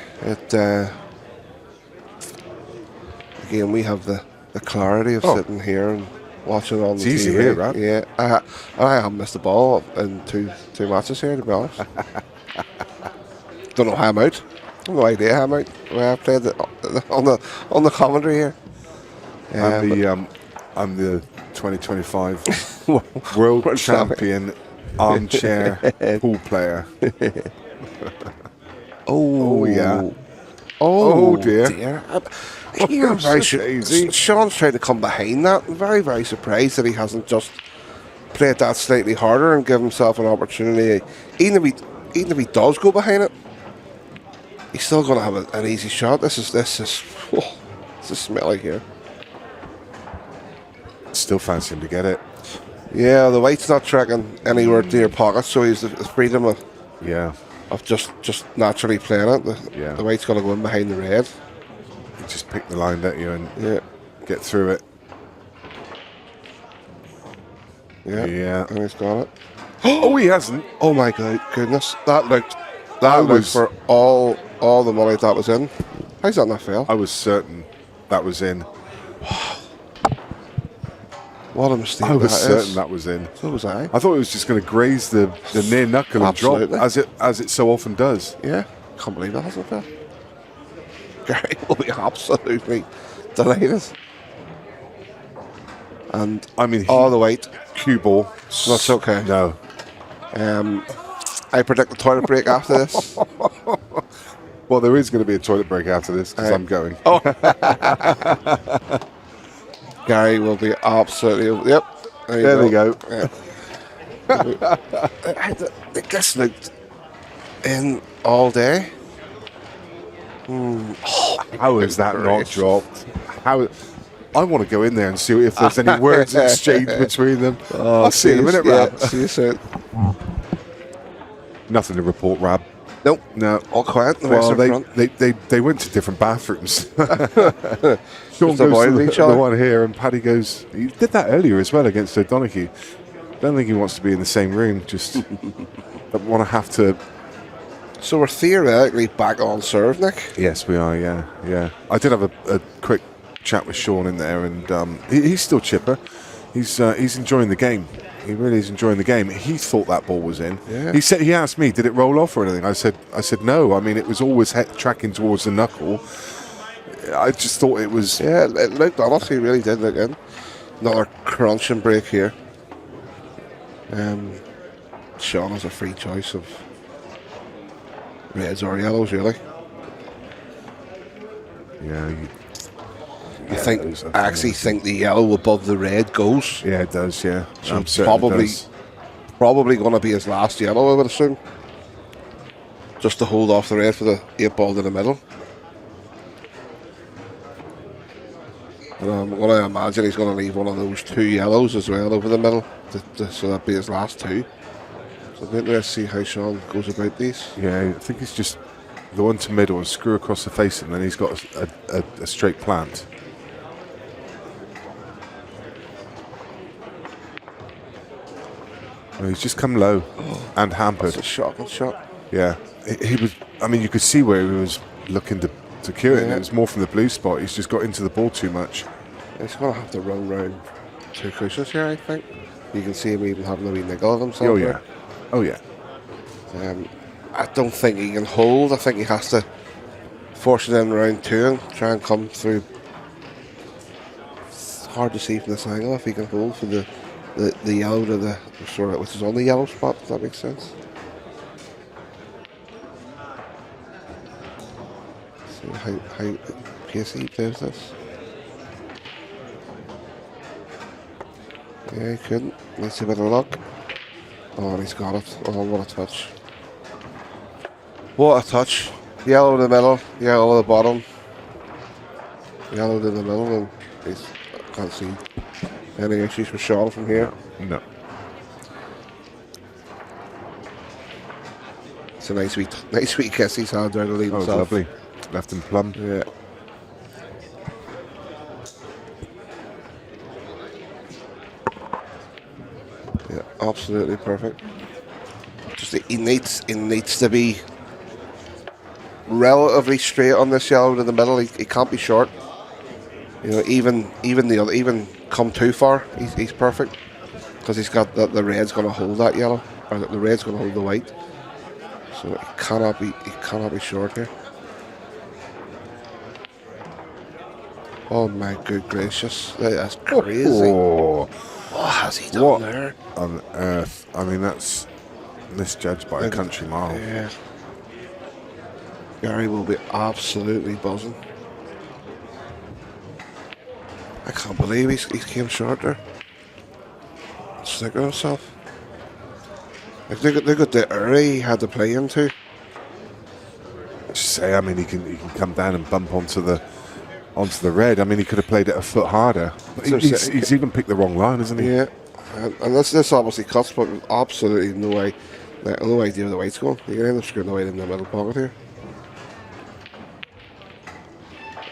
Again, we have the clarity of sitting here and watching on the TV. It's easy here, right? Yeah, I haven't missed the ball in two matches here, to be honest. Don't know how I'm out. No idea how I'm out. I played it on the commentary here. I'm the 2025 world champion armchair pool player. Oh yeah. Oh dear. I'm very Shaun's trying to come behind that. I'm very, very surprised that he hasn't just played that slightly harder and give himself an opportunity. Even if he does go behind it, he's still going to have an easy shot. This is smelly here. Still fancy him to get it. Yeah, the white's not tracking anywhere near pocket, so he's the freedom of just naturally playing it. The white's got to go in behind the red. You just pick the line, don't you, and get through it. Yeah, and he's got it. Oh, he hasn't. Oh my goodness, that looked for all the money that was in. How's that not fail? I was certain that was in. What a mistake! I was certain that was in. So was I. I thought it was just going to graze the near knuckle and drop, as it so often does. Yeah, can't believe that hasn't failed. Gary will be absolutely delighted. And I mean, all the weight. Cue ball. That's okay. No. I predict the toilet break after this. Well, there is going to be a toilet break after this because I'm going. Oh. Gary will be absolutely. Yep. There we go. Yeah. This looked in all day. How is that not dropped? How? I want to go in there and see if there's any words exchanged between them. I'll see you in a minute, Rab. See you soon. Nothing to report, Rab. Nope. No. All quiet. Well, they went to different bathrooms. Shaun goes to the one here, and Paddy goes. He did that earlier as well against 𝗏𝗏𝗃𝗏. Don't think he wants to be in the same room. Just don't want to have to. So we're theoretically back on serve, Nick. Yes, we are. Yeah. I did have a quick chat with Shaun in there, and he's still chipper. He's enjoying the game. He really is enjoying the game. He thought that ball was in. Yeah. He asked me, did it roll off or anything? I said no. I mean, it was always tracking towards the knuckle. I just thought it was. Yeah, it looked honestly, really did look in. Another crunching break here. Shaun has a free choice of reds or yellows, really. Yeah. I actually think the yellow above the red goes. Yeah, it does. Yeah, so probably going to be his last yellow, I would assume. Just to hold off the red for the 8-ball in the middle. And I'm going to imagine he's going to leave one of those 2 yellows as well over the middle, so that'll be his last 2. So let's see how Shaun goes about these. Yeah, I think it's just the one to middle and screw across the face, and then he's got a straight plant. Well, he's just come low and hampered. That's a shocking shot. Yeah, he was. I mean, you could see where he was looking to cue it, and it was more from the blue spot. He's just got into the ball too much. He's going to have to run round 2 cushions here, I think. You can see him even having a wee niggle of himself. Oh yeah. I don't think he can hold. I think he has to force it in round 2 and try and come through. It's hard to see from this angle if he can hold for the yellow to the sort of, which is on the yellow spot, if that makes sense. See how 𝗖𝗍𝗆 plays this. Yeah, he couldn't. Let's see a bit of luck. Oh, and he's got it. Oh, what a touch. What a touch. Yellow in the middle, yellow at the bottom. Yellow in the middle, and I can't see any issues with Shaun from here. No. It's a nice wee kiss he's had there to leave himself. Lovely. Left him plumb. Yeah. Yeah, absolutely perfect. Just he needs to be relatively straight on this yellow to the middle. He can't be short. You know, even come too far, he's perfect because he's got the red's going to hold that yellow, or the red's going to hold the white. So he cannot be short here. Oh my good gracious, that's crazy. Oh. What has he done What there? on earth? I mean, that's misjudged by a country mile. Yeah. Gary will be absolutely buzzing. I can't believe he came short there. Snicker himself. Like, look at the area he had to play into. Just say, I mean, he can come down and bump onto the red. I mean, he could have played it a foot harder. He's even picked the wrong line, hasn't he? Yeah, and this obviously cuts, but absolutely no idea where the white's going. You can end up screwing the white in the middle pocket here.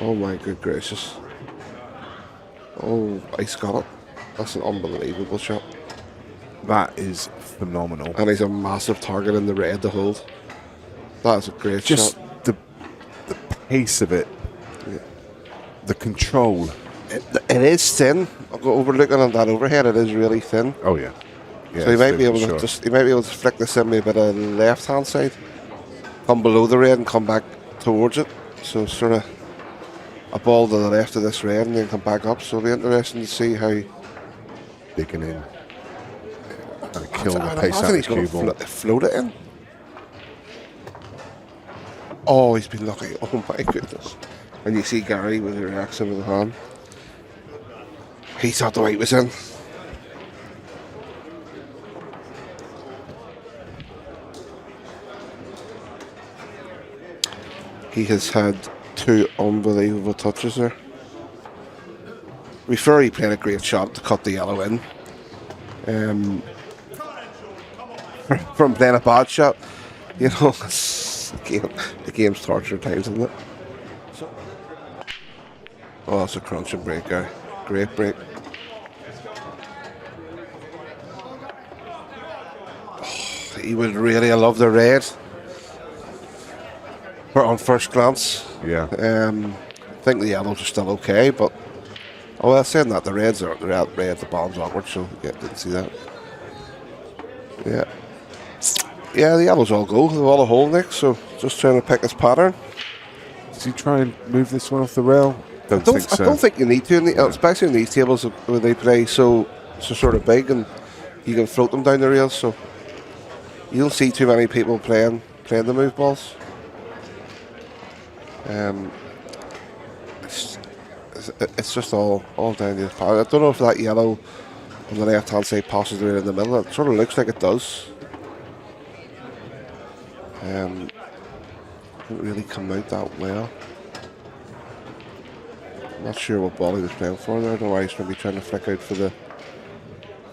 Oh my good gracious! Oh, he's got it. That's an unbelievable shot. That is phenomenal. And he's a massive target in the red to hold. That is a great shot. The pace of it, yeah. The control. It is thin. Overlooking on that overhead, it is really thin. Oh yeah. So he might be able to flick this in maybe a bit of left hand side, come below the red and come back towards it. So sort of a ball to the left of this red and then come back up. So it'll be interesting to see how digging in. And kill the pace out of the cue ball. Float it in. Oh, he's been lucky. Oh my goodness. And you see Gary with the reaction with the hand. He thought the white was in. He has had 2 unbelievable touches there. Before he played a great shot to cut the yellow in. From playing a bad shot, you know, the game's torture at times, isn't it? Oh, that's a crunching break, Gary. Great break. Oh, he would really love the red. On first glance, yeah. I think the yellows are still okay, but well, saying that the reds are the bomb's awkward, so yeah, didn't see that. Yeah. Yeah, the yellows all go. They've all a hole, Nick, so just trying to pick his pattern. Does he try and move this one off the rail? I don't think you need to, especially in these tables where they play so sort of big and you can float them down the rails, so you don't see too many people playing the move balls. It's just all down the pattern. I don't know if that yellow on the left hand side passes right in the middle. It sort of looks like it does. Didn't really come out that well. I'm not sure what ball he was playing for there. I don't know why he's maybe trying to flick out for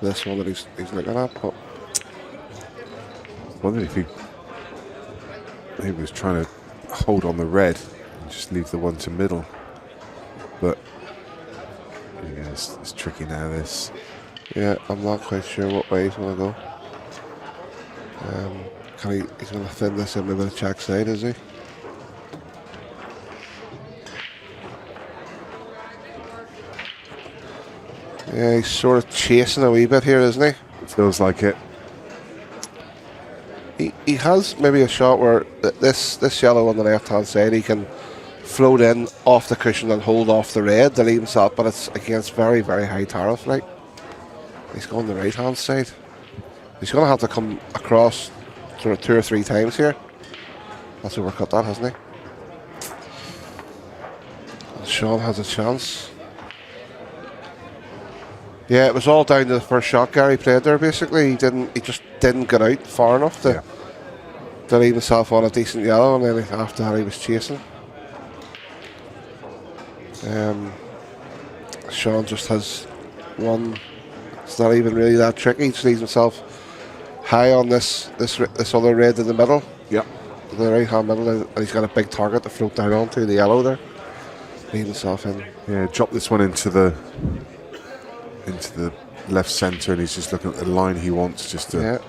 this one that he's looking at. But I wonder if he was trying to hold on the red and just leave the one to middle. But yeah, it's tricky now. This. Yeah, I'm not quite sure what way he's going to go. He's going to thin this in with a check side, is he? Yeah, he's sort of chasing a wee bit here, isn't he? Feels like it. He has maybe a shot where this yellow on the left hand side, he can float in off the cushion and hold off the red to leave himself, but it's against very, very high tariff. Like, he's going the right hand side. He's going to have to come across sort of 2 or 3 times here. That's overcut that, hasn't he? And Shaun has a chance. Yeah, it was all down to the first shot Gary played there. Basically, he just didn't get out far enough to leave himself on a decent yellow, and then after that he was chasing. Shaun just has one. It's not even really that tricky. He just leaves himself high on this other red in the middle. Yeah, the right hand middle, and he's got a big target to float down onto the yellow there. Leave himself in. Yeah, drop this one into the left centre, and he's just looking at the line he wants just to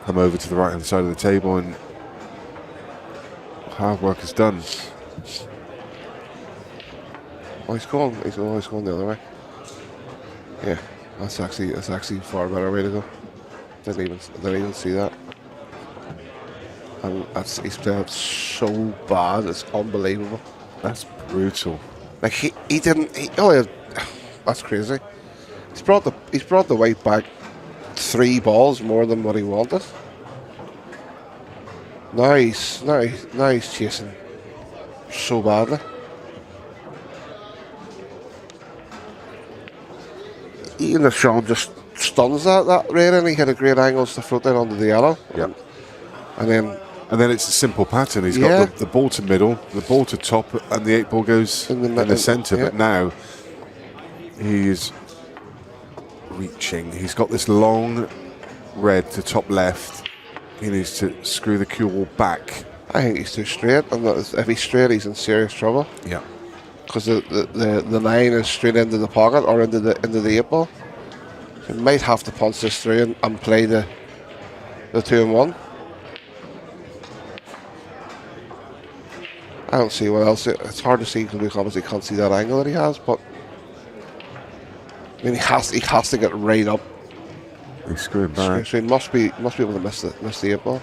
come over to the right hand side of the table, and hard work is done. Oh, he's going the other way. Yeah, that's actually far better way to go. Didn't even see that. And he's playing so bad, it's unbelievable. That's brutal. Like that's crazy. He's brought the white back 3 balls more than what he wanted. Now he's chasing so badly. Even if Shaun just stuns that red, and he had a great angles to float down onto the yellow. Yep. And then it's a simple pattern. He's got the ball to middle, the ball to top, and the 8 ball goes in the centre. But now he is reaching. He's got this long red to top left. He needs to screw the cue ball back. I think he's too straight, and if he's straight, he's in serious trouble. Yeah. Because the line is straight into the pocket or into the 8 ball. So he might have to punch this through and play the 2-1. I don't see what else. It's hard to see because we obviously can't see that angle that he has, but I mean he has to get right up. He's screwing back. So he must be able to miss the 8 ball.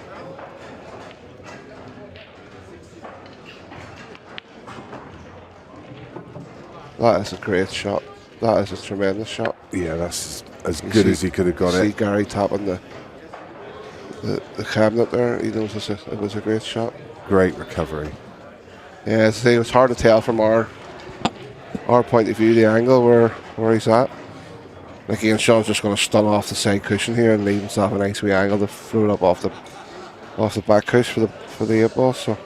That is a great shot. That is a tremendous shot. Yeah, that's as good as he could have got it. See Gary tapping the cabinet there. He knows it was a great shot. Great recovery. Yeah, it was hard to tell from our point of view the angle where he's at. Like again, Shaun's just going to stun off the side cushion here and leave himself a nice wee angle to float up off the back cushion for the 8 ball. So.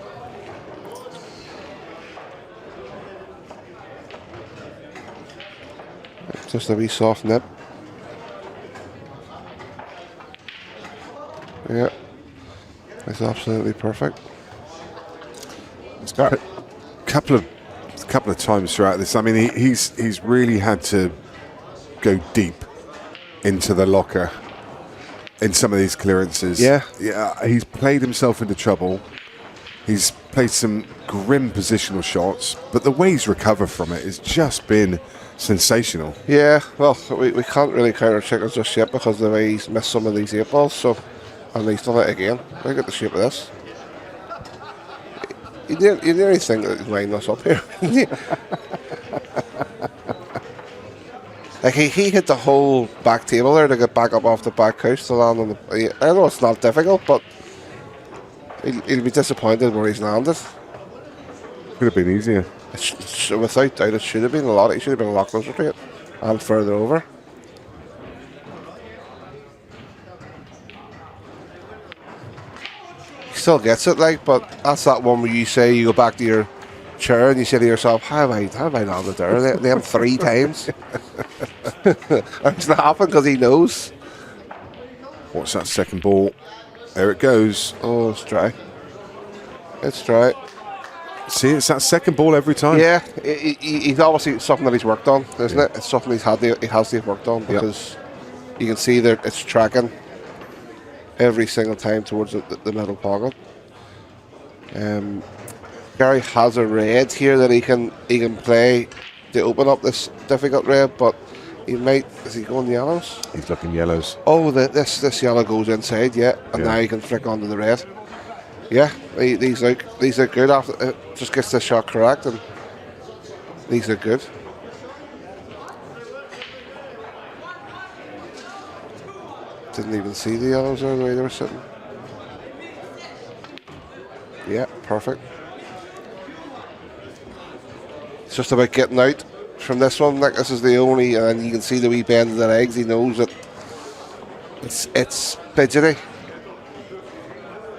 Just a wee soft nip. Yeah, it's absolutely perfect. It's got a couple of times throughout this. I mean, he's really had to go deep into the locker in some of these clearances. Yeah, he's played himself into trouble. He's played some grim positional shots, but the way he's recovered from it has just been sensational. Yeah, well, we can't really count our chickens just yet because of the way he's missed some of these 8 balls. So, and he's done it again. Look at the shape of this. You nearly think that he's lining us up here. Like he hit the whole back table there to get back up off the back couch to land on the. I know it's not difficult, but he'll be disappointed where he's landed. Could have been easier. Without doubt, it should have been a lot. He should have been a lot closer to it and further over. He still gets it, like, but that's that one where you say you go back to your chair and you say to yourself, "How have I landed there? Them 3 times." It's not happened because he knows. What's that second ball? There it goes. Oh, it's dry. It's dry. See, it's that second ball every time. Yeah, he's obviously something that he's worked on, isn't it? It's something he has to have worked on because you can see that it's tracking every single time towards the middle pocket. Gary has a red here that he can play to open up this difficult red, but he might. Is he going yellows? He's looking yellows. Oh, this yellow goes inside, and now he can flick onto the red. Yeah, these are good after just gets the shot correct, and these are good. Didn't even see the yellows there the way they were sitting. Yeah, perfect. It's just about getting out from this one. Like this is the only, and you can see the wee bend of the legs. He knows that it's fidgety.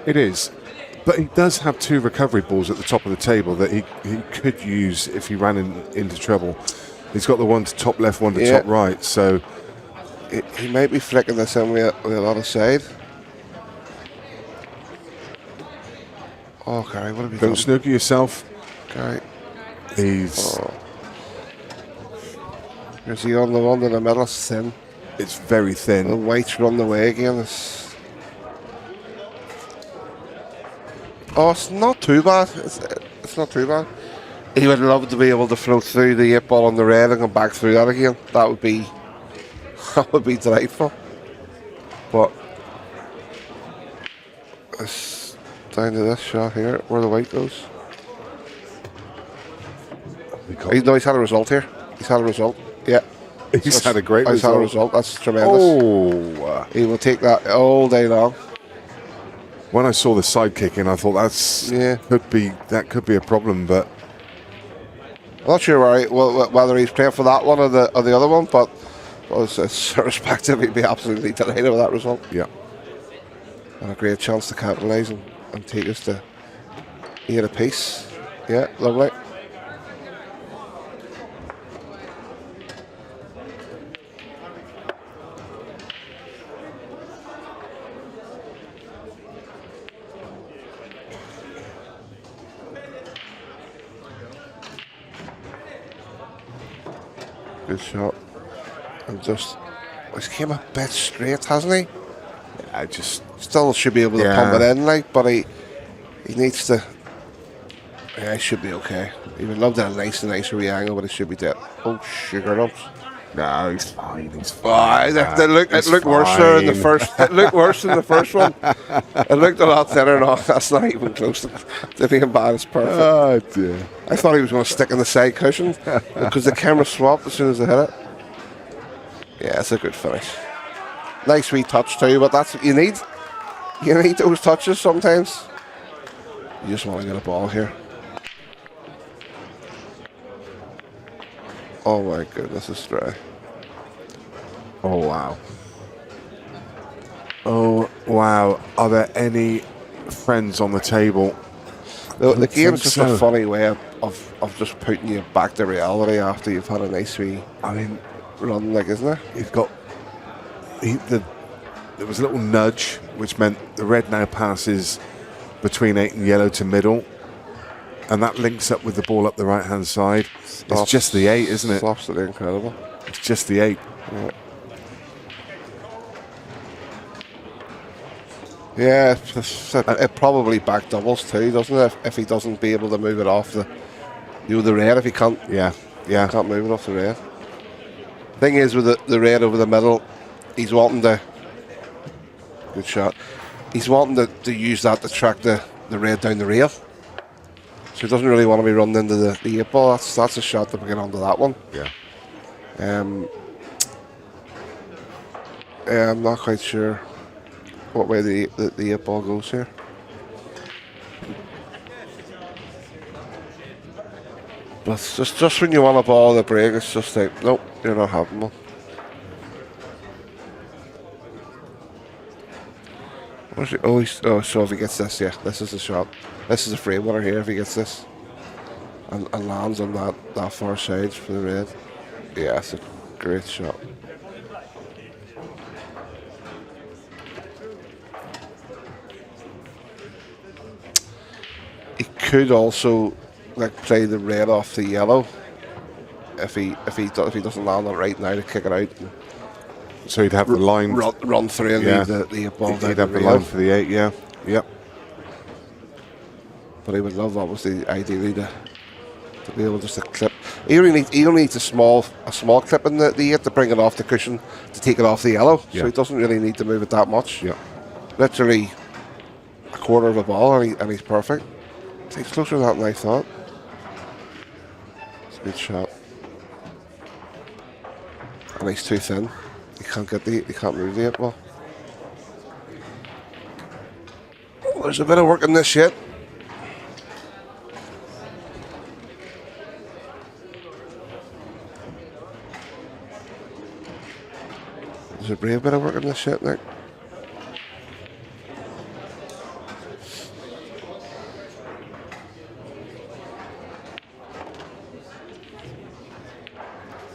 It is. But he does have 2 recovery balls at the top of the table that he could use if he ran into trouble. He's got the one to top left, one to top right, so... He might be flicking this in with a lot of side. Oh, Gary, what have you done? Don't snooker yourself. Gary. He's... Oh. Is he on the one in the middle? It's thin. It's very thin. The white's run away again. Oh, it's not too bad. It's not too bad. He would love to be able to float through the 8 ball on the red and come back through that again. That would be delightful. But it's down to this shot here where the white goes. He's had a result here. He's had a result. Yeah. He's had a great He's had a result. result. That's tremendous. Oh. He will take that all day long. When I saw the side kicking, I thought that could be a problem, but I'm not sure whether he's playing for that one or the other one, but it's respective. He'd be absolutely delighted with that result. yeah. And a great chance to capitalise and take us to 8 apiece. Yeah, lovely. Good shot. And he's came a bit straight, hasn't he? I just Still should be able to pump it in, like, but he needs to. Yeah, he should be okay. He would love that nicer wee angle, but it should be dead. Oh, sugar lumps. no, he's fine. He's fine. It looked worse there in the first. It looked worse in the first one. It looked a lot thinner. No, that's not even close to being bad. It's perfect. Oh dear. I thought he was going to stick in the side cushion because the camera swapped as soon as they hit it. Yeah, it's a good finish. Nice wee touch too, but that's what you need. You need those touches sometimes. You just want to get a ball here. Oh my goodness, it's dry. Oh wow. Oh wow. Are there any friends on the table? The game's just so. a funny way of just putting you back to reality after you've had a nice wee run, like, isn't it? You've got there was a little nudge, which meant the red now passes between 8 and yellow to middle, and that links up with the ball up the right hand side. It's just the 8, isn't it? It's absolutely incredible. It's just the 8. Yeah, it probably back doubles too, doesn't it? If he doesn't be able to move it off the red, if he can't, can't move it off the red. Thing is, with the red over the middle, he's wanting to. Good shot. He's wanting to use that to track the red down the rail. So he doesn't really want to be running into the 8 ball. That's a shot to get onto that one. Yeah. I'm not quite sure what way the 8 ball goes here. But just when you want a ball to break, it's just like, nope, you're not having one. So if he gets this, yeah, this is the shot. This is a frame winner here if he gets this. And lands on that far side for the red. Yeah, it's a great shot. He could also play the red off the yellow if he doesn't land on it right now to kick it out. So he'd have the line run through and leave the ball down. He'd have the line for the 8, yeah. Yep. But he would love, obviously, ideally to be able just to clip. He only needs a small clip in the 8 to bring it off the cushion to take it off the yellow. Yeah. So he doesn't really need to move it that much. Yeah. Literally a quarter of a ball and he's perfect. He's closer than that than I thought. It's a good shot. And he's too thin. He can't move the 8 ball. Oh, there's a bit of work in this yet. There's a brave bit of work in this shit, Nick.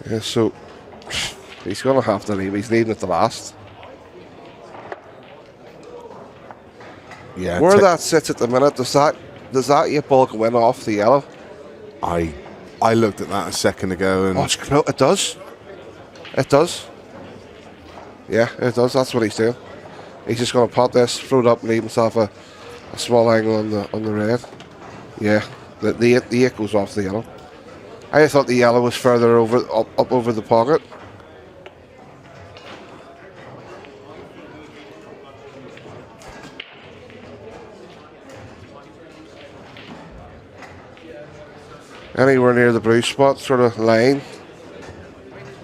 Yeah, so he's going to have to leave. He's leaving at the last. Yeah. Where that sits at the minute, does that 8 ball go in off the yellow? I looked at that a second ago and it does. It does. Yeah, it does. That's what he's doing. He's just going to pot this, throw it up, and leave himself a small angle on the red. Yeah, the 8 goes off the yellow. I thought the yellow was further up over the pocket. Anywhere near the blue spot, sort of line.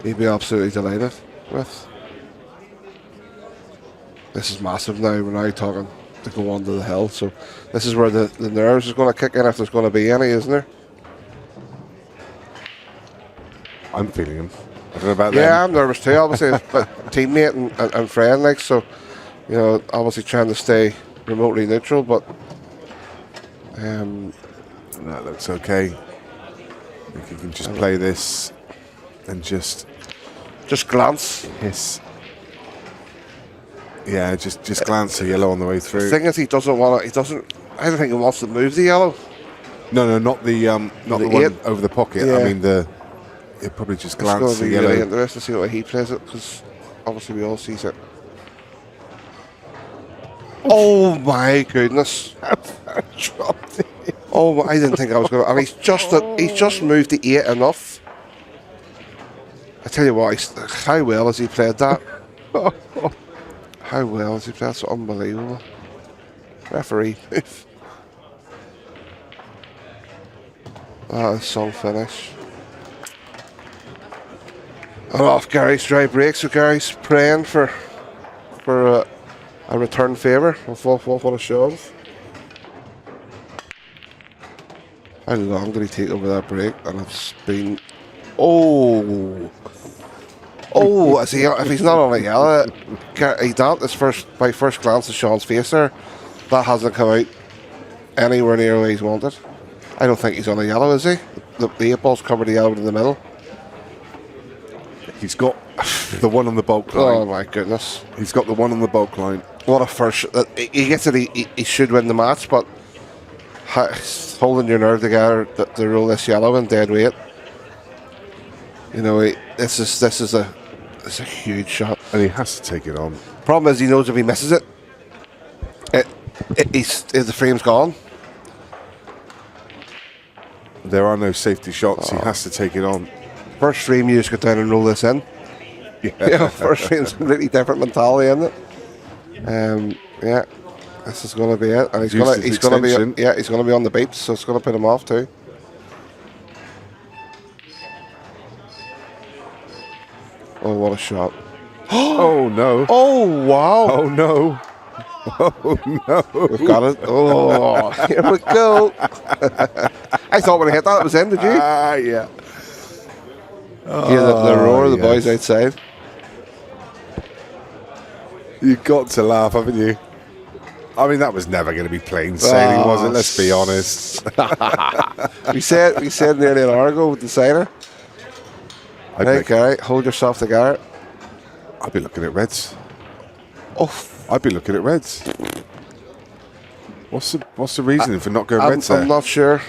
he'd be absolutely delighted with. This is massive now. We're now talking to go on to the hill. So this is where the nerves is going to kick in, if there's going to be any, isn't there? I'm feeling him. I don't know about Yeah, them. I'm nervous too, obviously. But teammate and friend, like, so, you know, obviously trying to stay remotely neutral, but that looks okay. I think you can just play this and just glance. hiss. Yeah, just glance the yellow on the way through. The thing is, he doesn't want to. He doesn't. I don't think he wants to move the yellow. No, not the one over the pocket. Yeah. I mean it probably just glance It's the going to be yellow. really interesting to see what he plays it, because obviously we all sees it. Oh my goodness! Dropped it. Oh, I didn't think I was going to. And he's just moved the 8 enough. I tell you what, how well has he played that? How well has he played? That's unbelievable. Referee move. That is some finish. And off Gary's dry break, so Gary's praying for a return favour of what a shove. How long did he take over that break? And it's been... Oh, if he's not on a yellow, he don't. By first glance at Shaun's face there, that hasn't come out anywhere near where he's wanted. I don't think he's on a yellow, is he? The 8 ball's covered the yellow in the middle. He's got the one on the bulk line. Oh my goodness. He's got the one on the bulk line. What a first. He gets it, he should win the match, but holding your nerve together to roll this yellow in dead weight. You know, this is a huge shot. And he has to take it on. Problem is, he knows if he misses it, the frame's gone. There are no safety shots. He has to take it on. First frame, you just get down and roll this in. Yeah, first frame's a completely different mentality, isn't it? Yeah, this is going to be it, and he's going to be on the beeps, so it's going to put him off too. Oh, what a shot! Oh no! Oh wow! Oh no! Oh no! We've got it. Oh, here we go. I thought when I hit that, it was in. Did you? Yeah. Hear the roar of the boys outside. You've got to laugh, haven't you? I mean, that was never going to be plain sailing, was it? Let's be honest. we said nearly an hour ago with the cider. Hey, Gary, hold yourself together. I'd be looking at reds. Oh, I'd be looking at reds. What's the reasoning for not going reds there? I'm not sure.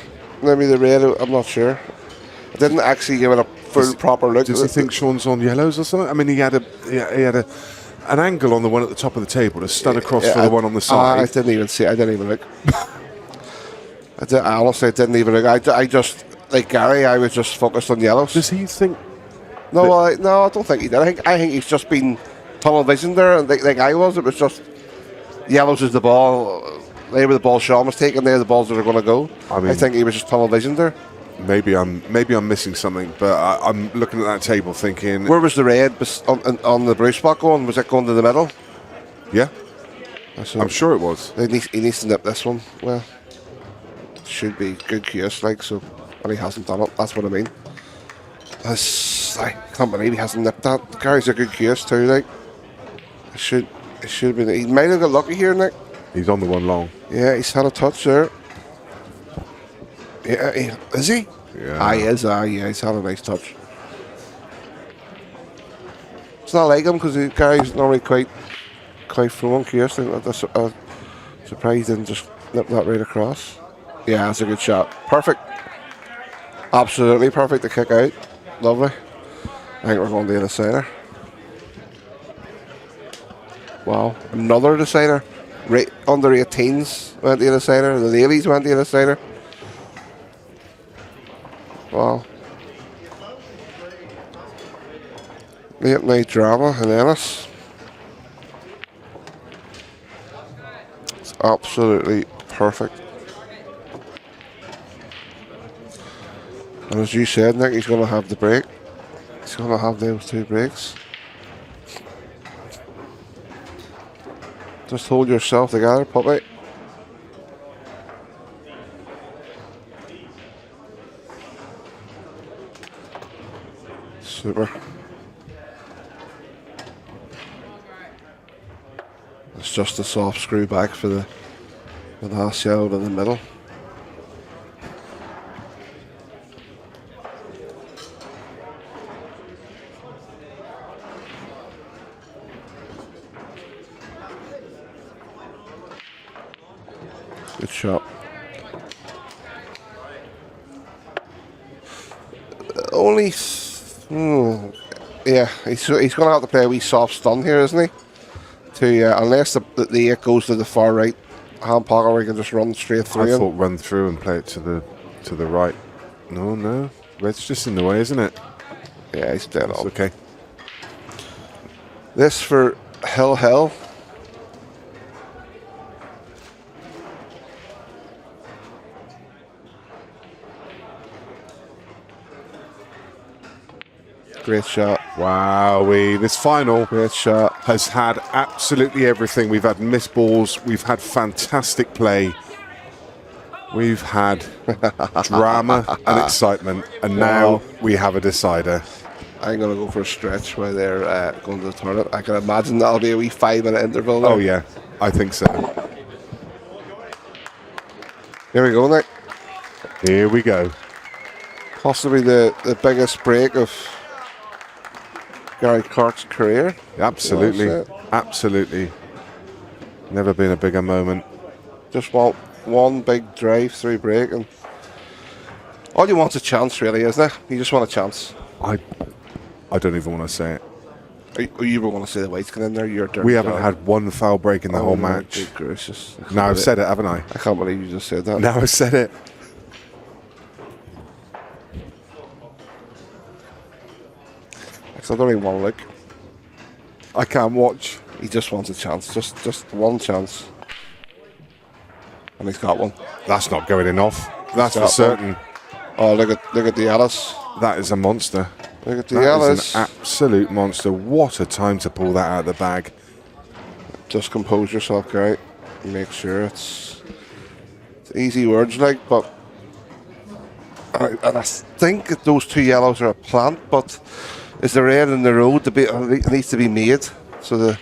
Maybe the red. I'm not sure. I didn't actually give it a full proper look. Does he think Shaun's on yellows or something? I mean, he had an angle on the one at the top of the table, a stun across for the one on the side. I didn't even see it. I didn't even look. I honestly didn't even look. I just, like Gary, I was just focused on yellows. Does he think? No, I don't think he did. I think he's just been tunnel vision there, and like I was. It was just yellows is the ball. They were the ball Shaun was taking. They're the balls that are going to go. I think he was just tunnel vision there. Maybe I'm missing something, but I'm looking at that table thinking. Where was the red on the Bruce spot going? Was it going to the middle? Yeah, I'm sure it was. He needs to nip this one. Well, should be good QS, like, so, and he hasn't done it. That's what I mean. I can't believe he hasn't nipped that. Gary's a good QS too, like. It should be. He might have got lucky here, Nick. He's on the one long. Yeah, he's had a touch there. Yeah, is he? Yeah. He is. Yeah, he's had a nice touch. It's not like him because Gary's normally quite throwing QS. I'm surprised he didn't just nip that right across. Yeah, that's a good shot. Perfect. Absolutely perfect to kick out. Lovely. I think we're going to the decider. Wow, another decider. Right under 18s went to the decider. The ladies went to the decider. Wow. Late night drama in Ennis. It's absolutely perfect. And as you said, Nick, he's going to have the break. He's going to have those 2 breaks. Just hold yourself together, puppy. Super. It's just a soft screw back for the last out in the middle. Good shot. Only, yeah, he's going to have to play a wee soft stun here, isn't he? To unless the 8 goes to the far right hand pocket where he can just run straight through. I thought run through and play it to the right. No, red's just in the way, isn't it? Yeah, he's dead on. Okay. This for 𝗨𝗃𝗆. Great shot. Wowee, this final Great shot. has had absolutely everything. We've had missed balls, we've had fantastic play, we've had drama and excitement, and now we have a decider. I'm going to go for a stretch while they're going to the toilet. I can imagine that'll be a wee 5-minute interval there. Oh yeah, I think so. Here we go, Nick. Here we go. Possibly the biggest break of Gary Clarke's career. Absolutely, Well said. absolutely. Never been a bigger moment. Just want one big drive through break, and all you want's a chance, really, isn't it? You just want a chance. I don't even want to say it. You want to say the White's in there? You're dirty. We haven't dog. had one foul break in the whole my match. good gracious. Now I've said it, haven't I? I can't believe you just said that. Now I've said it. I've only one look. I can't watch. He just wants a chance. Just one chance. And he's got one. That's not going in off. That's for got certain. Oh, look at the Ennis. That is a monster. Look at the That Ennis. is an absolute monster. What a time to pull that out of the bag. Just compose yourself, Gary. Make sure it's easy words, like, but and I think that those 2 yellows are a plant, but is the red in the road to be? It needs to be made. So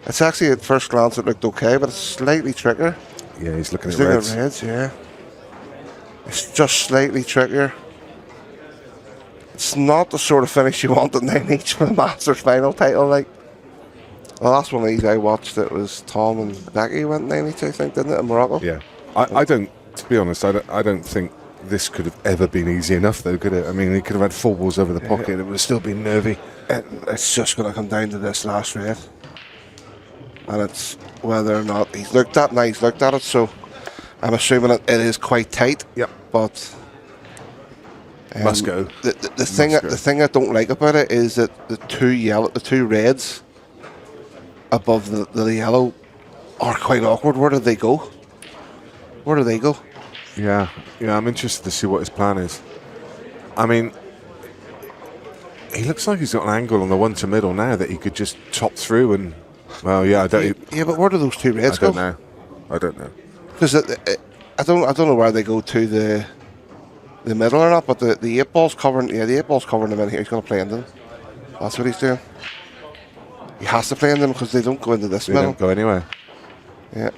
it's actually at first glance it looked okay, but it's slightly trickier. Yeah, he's looking He's at looking reds. at reds, yeah. It's just slightly trickier. It's not the sort of finish you want at 9 each for the Masters final title, like. The last one of these I watched, it was Tom and Becky went 92, I think, didn't it, in Morocco? Yeah. I don't, to be honest, I don't think this could have ever been easy enough, though, could it? I mean, he could have had 4 balls over the pocket. It would have still been nervy. It's just going to come down to this last red. And it's whether or not he's looked at. Now he's looked at it, so I'm assuming it is quite tight. Yep. But Must go. The thing I don't like about it is that the 2 reds above the yellow are quite awkward. Where do they go? Where do they go? Yeah, I'm interested to see what his plan is. I mean, he looks like he's got an angle on the one to middle now that he could just chop through and, well, yeah, I don't. Yeah, but where do those 2 reds I don't go? know. I don't know. Because I don't know where they go to the middle or not. But the 8 ball's covering. Yeah, the 8 ball's covering them in here. He's going to play in them. That's what he's doing. He has to play in them because they don't go into this They middle. don't go anywhere. Yeah.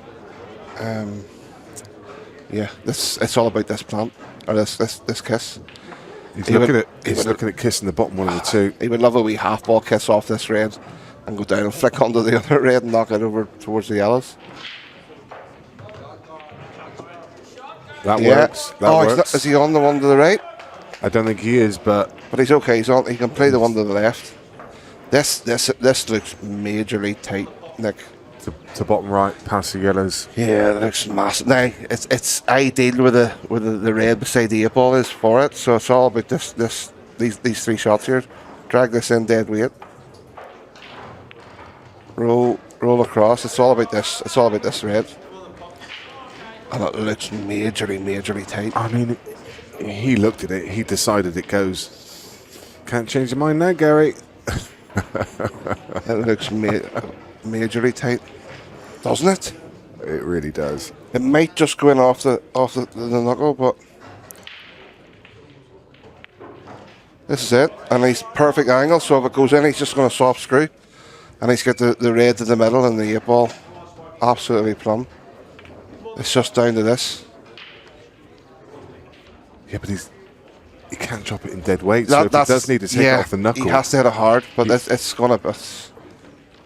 Yeah. It's all about this plant or this kiss. He's looking at kissing the bottom one of the 2. He would love a wee half ball kiss off this red and go down and flick onto the other red and knock it over towards the yellows. That works. That works. Is he on the one to the right? I don't think he is, but But he's okay. He's on. He can play the one to the left. This looks majorly tight, Nick. to bottom right, past the yellows. Yeah, it looks massive. Now it's ideal with the red beside the 8 ball is for it. So it's all about these 3 shots here. Drag this in dead weight. Roll across. It's all about this. It's all about this red. And it looks majorly tight. I mean, he looked at it. He decided it goes can't change your mind now, Gary. It looks majorly tight, doesn't it? It really does. It might just go in off the knuckle, but this is it. And he's perfect angle, so if it goes in, he's just going to soft screw. And he's got the red to the middle and the 8-ball absolutely plumb. It's just down to this. Yeah, but he can't drop it in dead weight, so if he does need to take it off the knuckle. He has to hit it hard, but it's going to...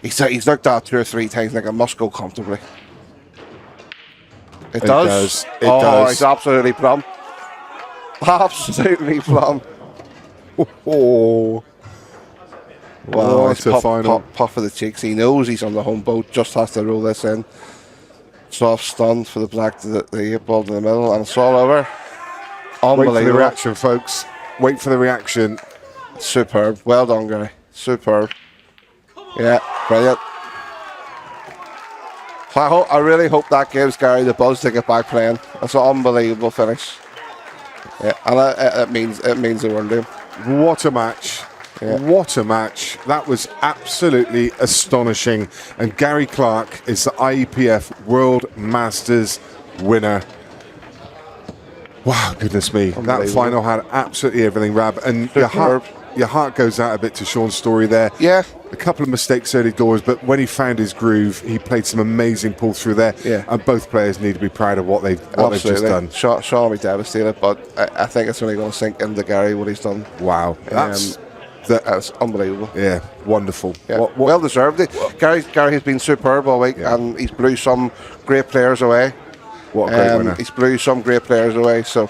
He's looked at 2 or 3 times, like it must go comfortably. It does. It does. It's absolutely plumb. Absolutely plumb. Oh. Wow, It's to final. puff of the cheeks. He knows he's on the home boat, just has to roll this in. Soft stun for the black to the 8-ball to the middle, and it's all over. Unbelievable. Wait for the reaction, folks. Wait for the reaction. Superb. Well done, Gary. Superb. Yeah, brilliant. I really hope that gives Gary the buzz to get back playing. That's an unbelievable finish. Yeah, and it means the world to him. What a match. Yeah. What a match. That was absolutely astonishing. And Gary Clarke is the IEPF World Masters winner. Wow, goodness me. That final had absolutely everything, Rab. And your heart goes out a bit to Shaun Storry there. Yeah. A couple of mistakes early doors, but when he found his groove, he played some amazing pull through there. Yeah. And both players need to be proud of what they've just done. Shaun will be devastated, but I think it's only going to sink into Gary what he's done. Wow. That's unbelievable. Yeah, wonderful. Yeah. Well deserved. Gary has been superb all week, and he's blew some great players away. What a great winner. He's blew some great players away, so